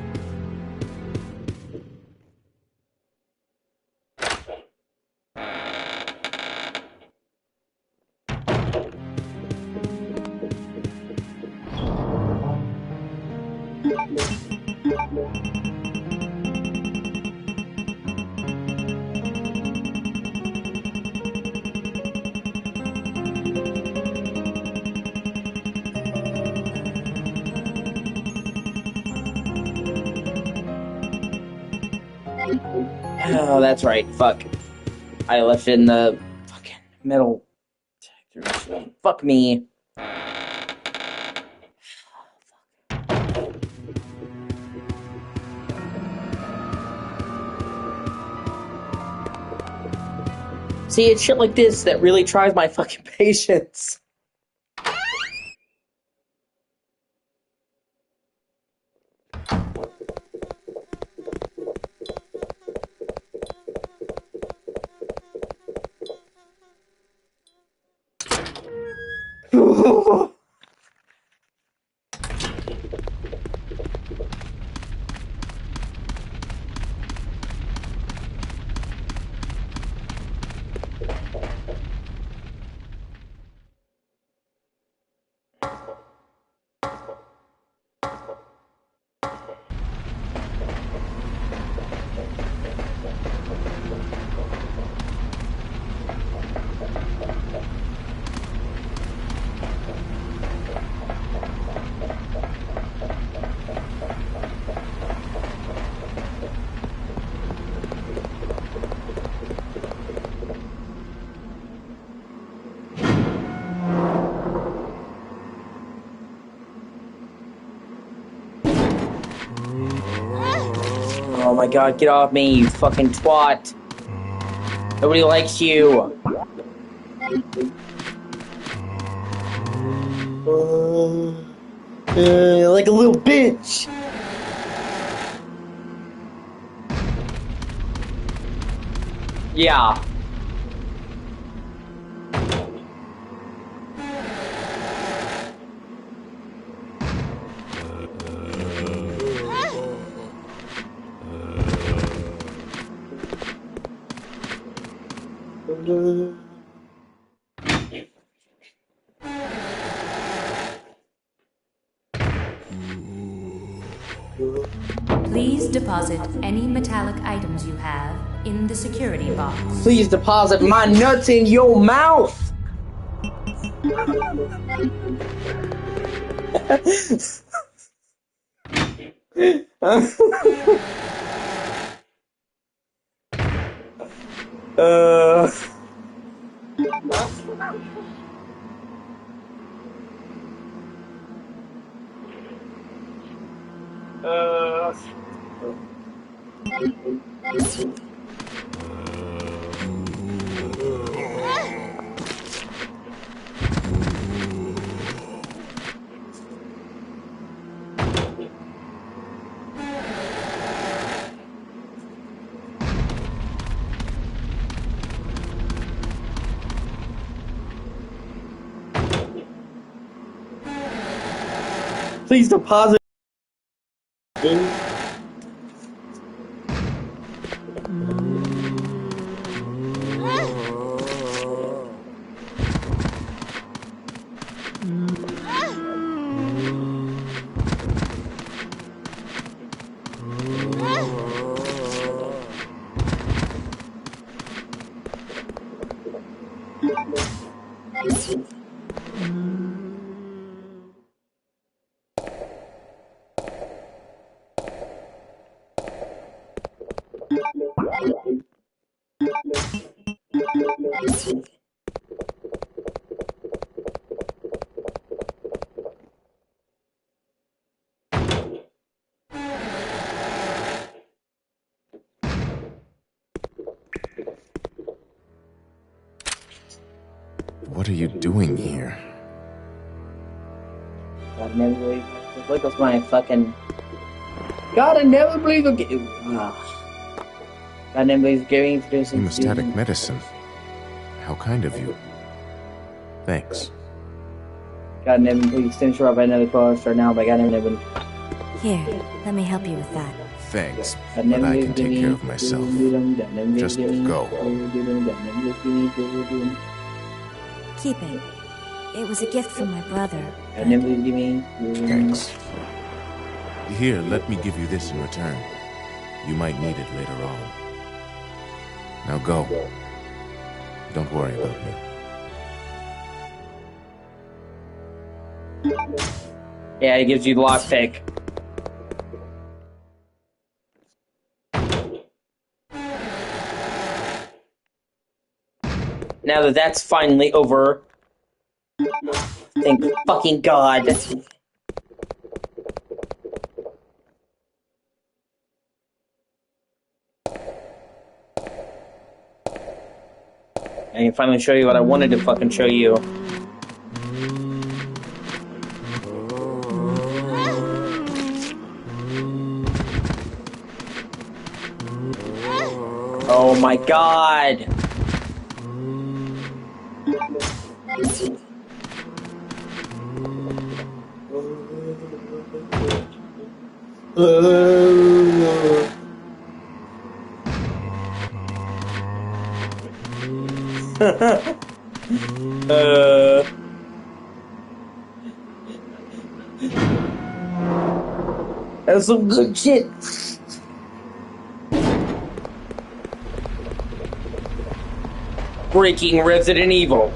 Oh, that's right. Fuck. I left it in the fucking metal detector. Fuck me. See, it's shit like this that really tries my fucking patience. Oh my god, get off me, you fucking twat. Nobody likes you. Like a little bitch. Yeah. Please deposit any metallic items you have in the security box. Please deposit my nuts in your mouth. Please deposit. What are you doing here? God, never believe. Look, that's my fucking. God, I never believe a game. God, never believe gaming producing. Hemostatic medicine. How kind of you. Thanks. God, never believe finish her up by another poster now, but God, never. Here, let me help you with that. Thanks, but I can take care of myself. Just go. Keep it. It was a gift from my brother. Thanks. Here, let me give you this in return. You might need it later on. Now go. Don't worry about me. Yeah, it gives you the lockpick. Now that that's finally over, thank fucking God. I can finally show you what I wanted to fucking show you. Oh my god! That's some good shit. Breaking Resident Evil.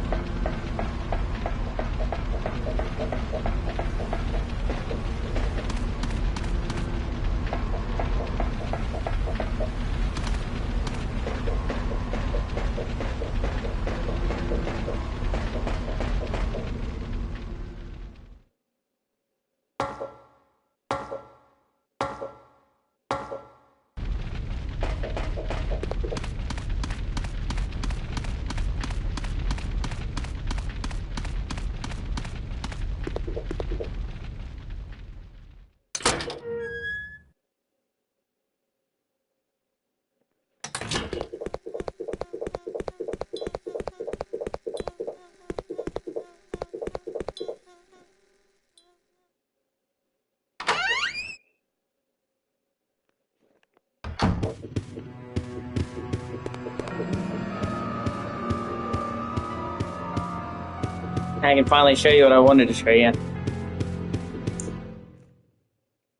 I can finally show you what I wanted to show you.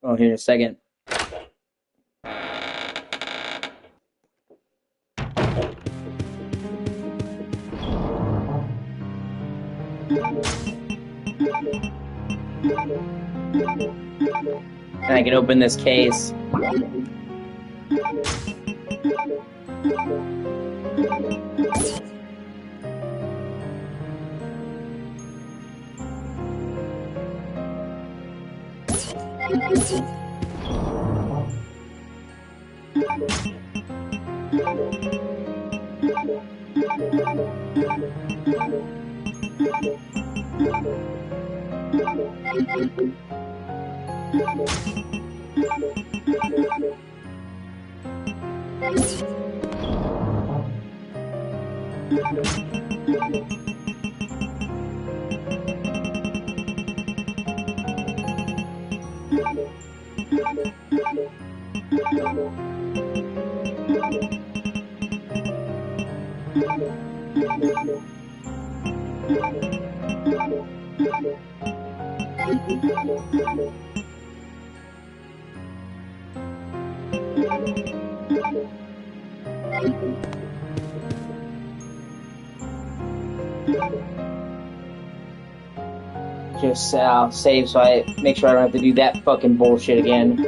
Oh, here in a second. And I can open this case. Just save so I make sure I don't have to do that fucking bullshit again.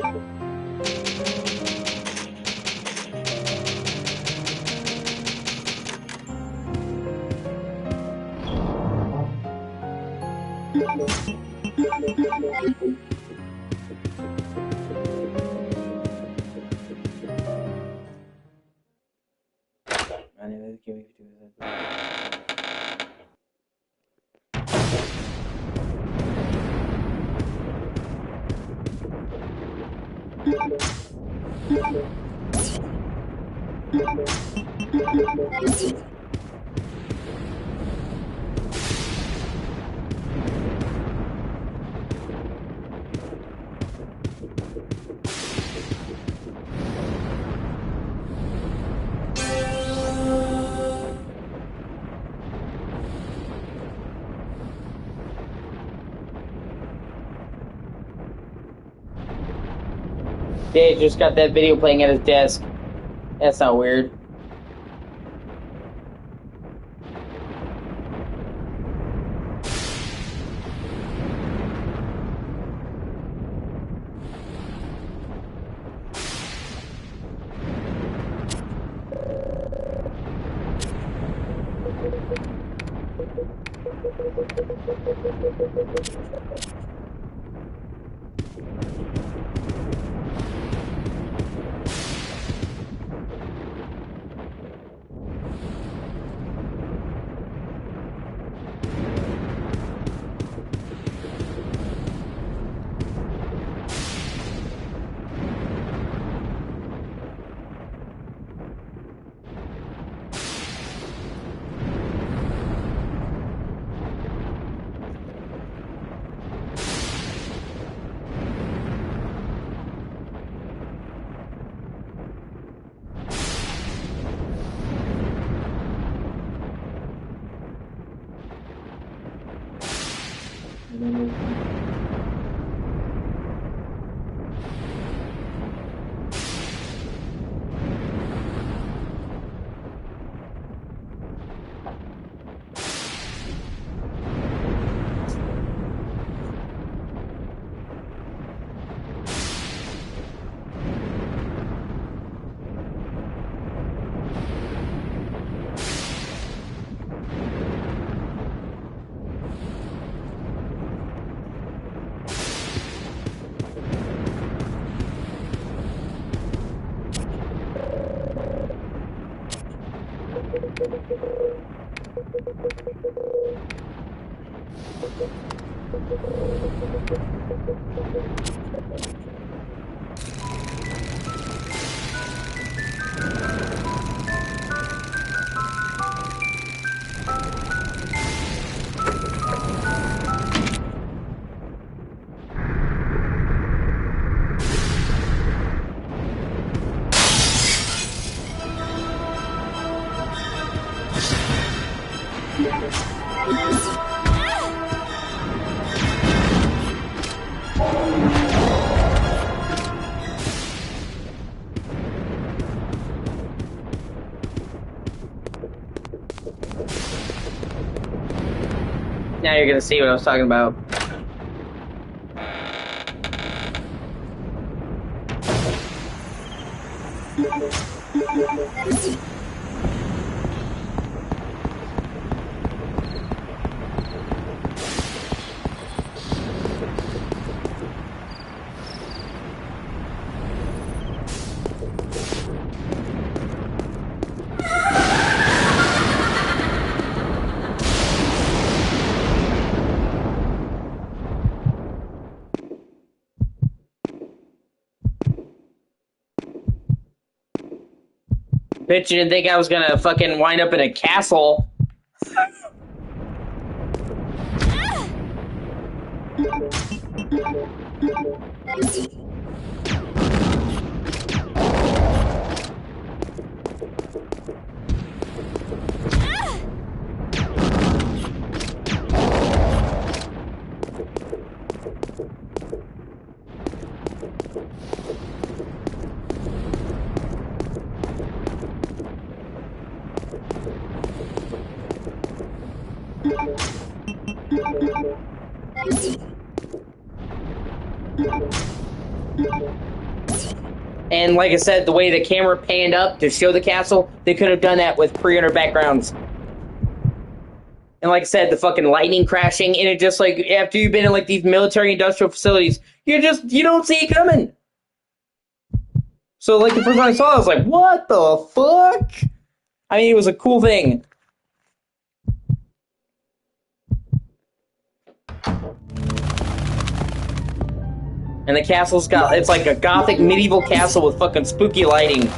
Dave just got that video playing at his desk. That's not weird. Now you're gonna see what I was talking about. Bitch, you didn't think I was gonna fucking wind up in a castle. And like I said, the way the camera panned up to show the castle, they could have done that with pre-rendered backgrounds. And like I said, the fucking lightning crashing, and it just like, after you've been in like these military industrial facilities, you don't see it coming. So like the first time I saw it, I was like, what the fuck? I mean, it was a cool thing. And the castle's got, it's like a gothic medieval castle with fucking spooky lighting.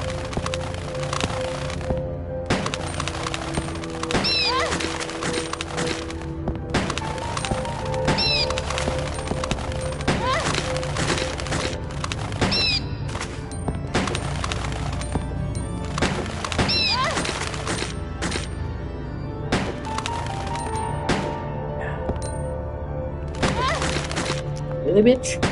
Really, bitch?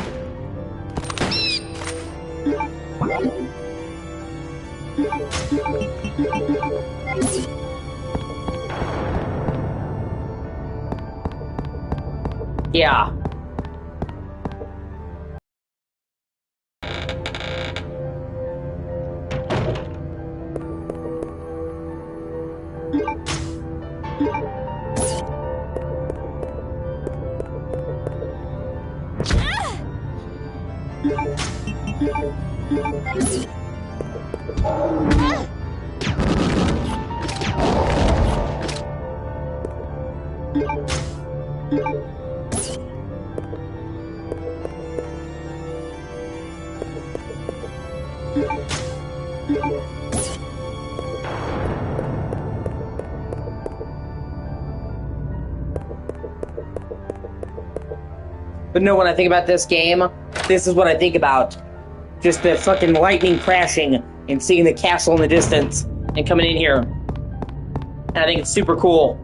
Yeah. But no, when I think about this game, this is what I think about. Just the fucking lightning crashing and seeing the castle in the distance and coming in here. And I think it's super cool.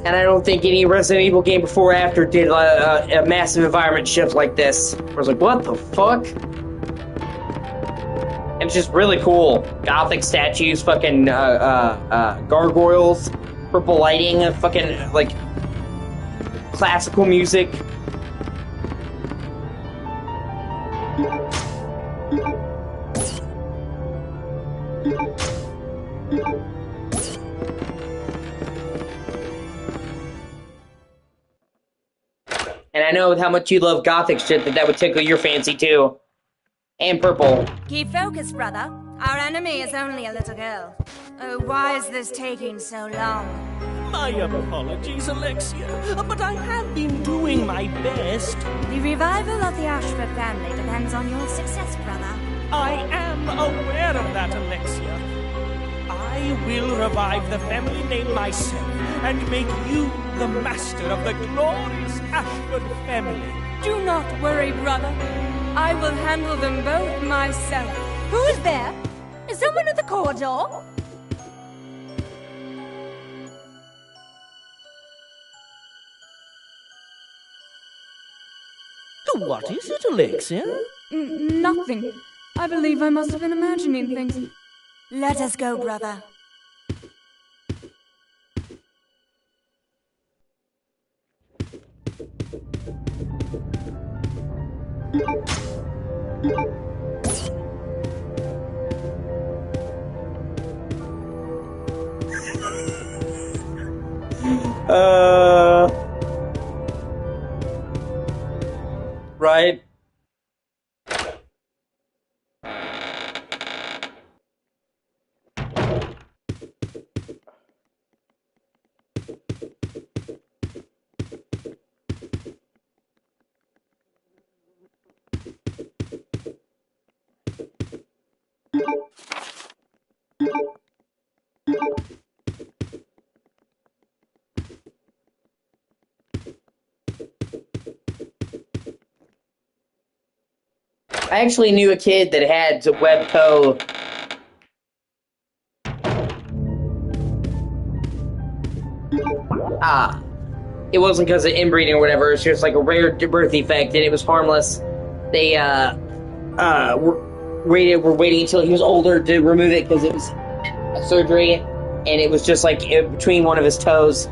And I don't think any Resident Evil game before or after did a massive environment shift like this. I was like, what the fuck? And it's just really cool. Gothic statues, fucking gargoyles, purple lighting, fucking like classical music. And I know how much you love Gothic shit that would tickle your fancy too. And purple. Keep focused, brother. Our enemy is only a little girl. Oh, why is this taking so long? My apologies, Alexia, but I have been doing my best. The revival of the Ashford family depends on your success, brother. I am aware of that, Alexia. I will revive the family name myself and make you the master of the glorious Ashford family. Do not worry, brother. I will handle them both myself. Who is there? Is someone at the corridor? What is it, Alexia? Nothing. I believe I must have been imagining things. Let us go, brother. Right? I actually knew a kid that had Webco. It wasn't because of inbreeding or whatever. It's just like a rare birth defect, and it was harmless. They were waiting until he was older to remove it because it was a surgery, and it was just like between one of his toes.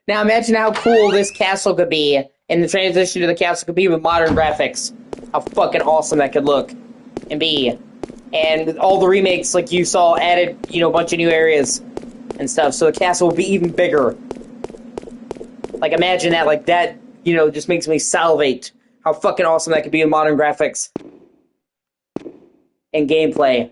Now imagine how cool this castle could be, and the transition to the castle could be with modern graphics. How fucking awesome that could look and be. And all the remakes, like you saw, added, you know, a bunch of new areas and stuff, so the castle would be even bigger. Like, imagine that, like, that, you know, just makes me salivate how fucking awesome that could be with modern graphics and gameplay.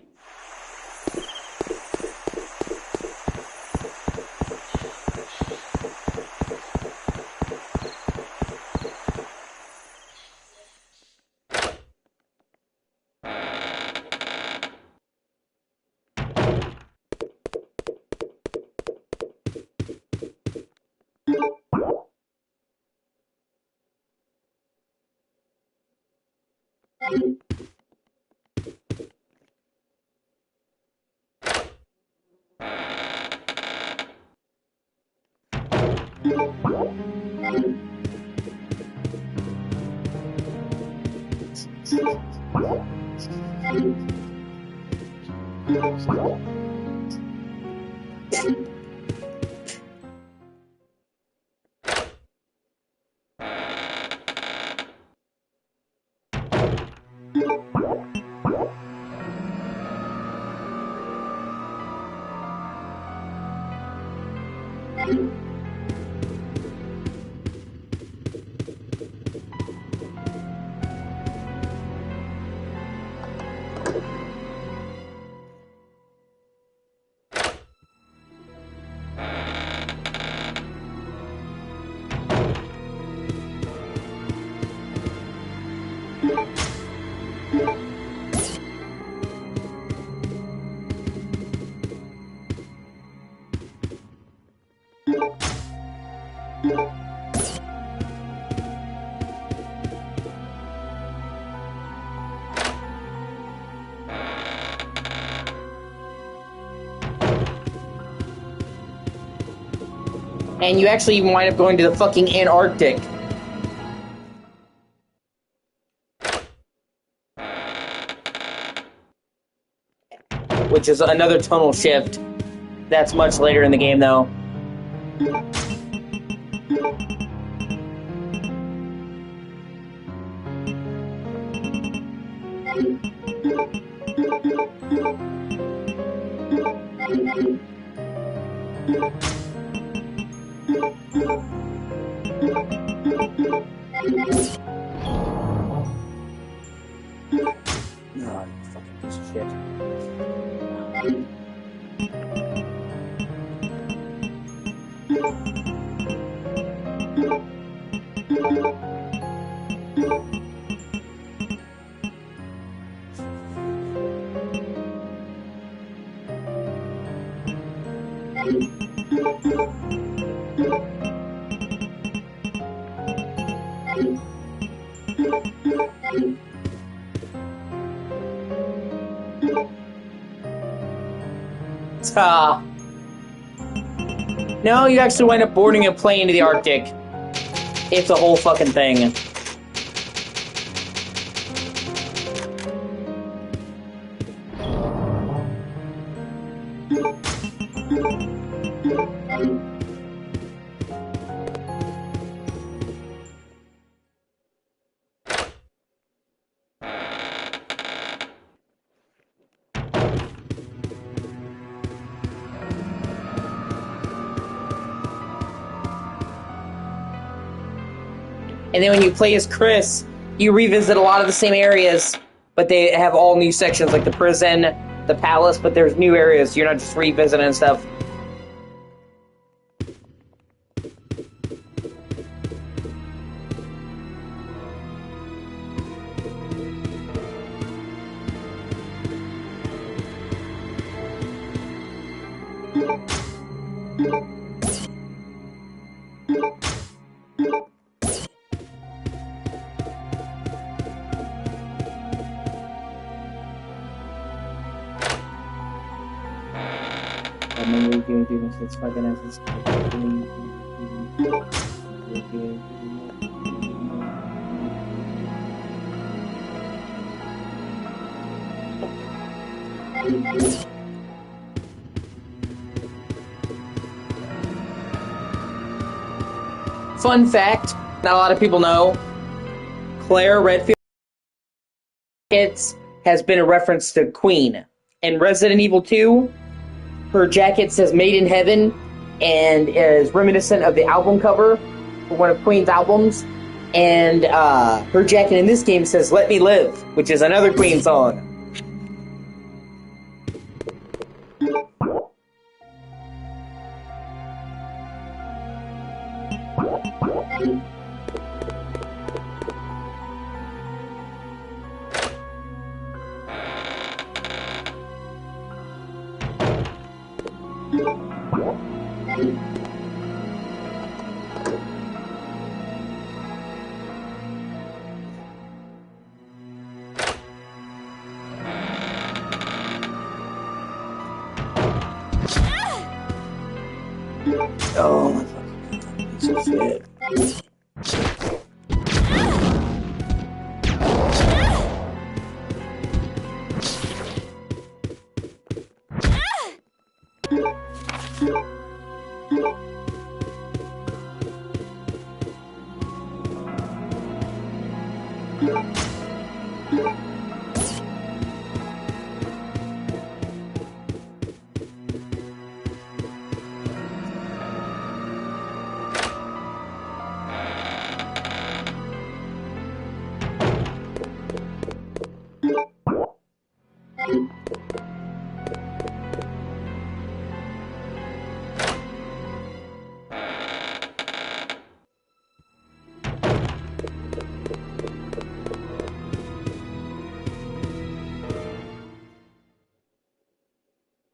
And you actually even wind up going to the fucking Antarctic. Which is another tonal shift. That's much later in the game, though. Oh, fucking piece of shit. No, you actually wind up boarding a plane to the Arctic. It's a whole fucking thing. And then when you play as Chris, you revisit a lot of the same areas, but they have all new sections, like the prison, the palace, but there's new areas. You're not just revisiting and stuff. It's fucking ass. fun fact, not a lot of people know, Claire Redfield has been a reference to Queen. In Resident Evil 2, her jacket says Made in Heaven and is reminiscent of the album cover for one of Queen's albums. And her jacket in this game says Let Me Live, which is another Queen song. Oh my fucking piece of shit.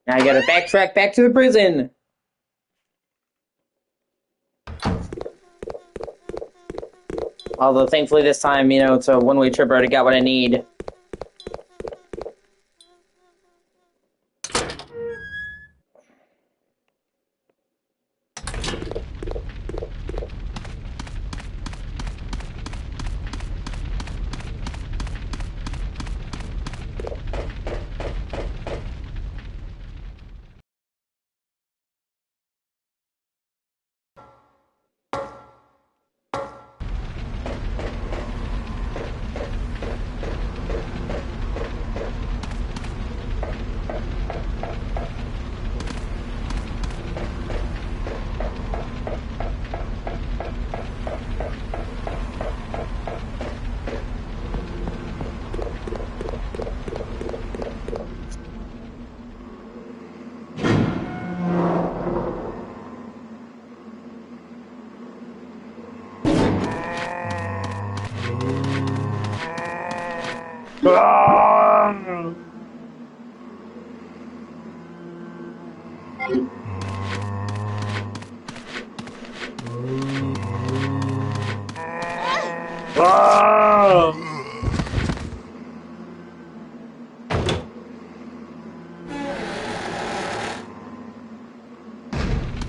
Now I gotta backtrack back to the prison. Although thankfully this time, you know, it's a one-way trip. I already got what I need.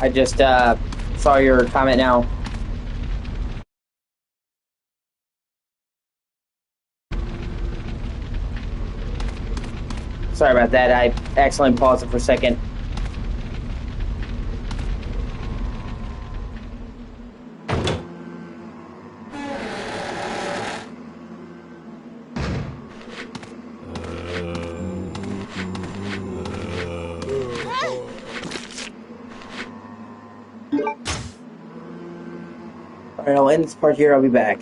I just saw your comment now. Sorry about that. I accidentally paused it for a second. Alright, I'll end this part here. I'll be back.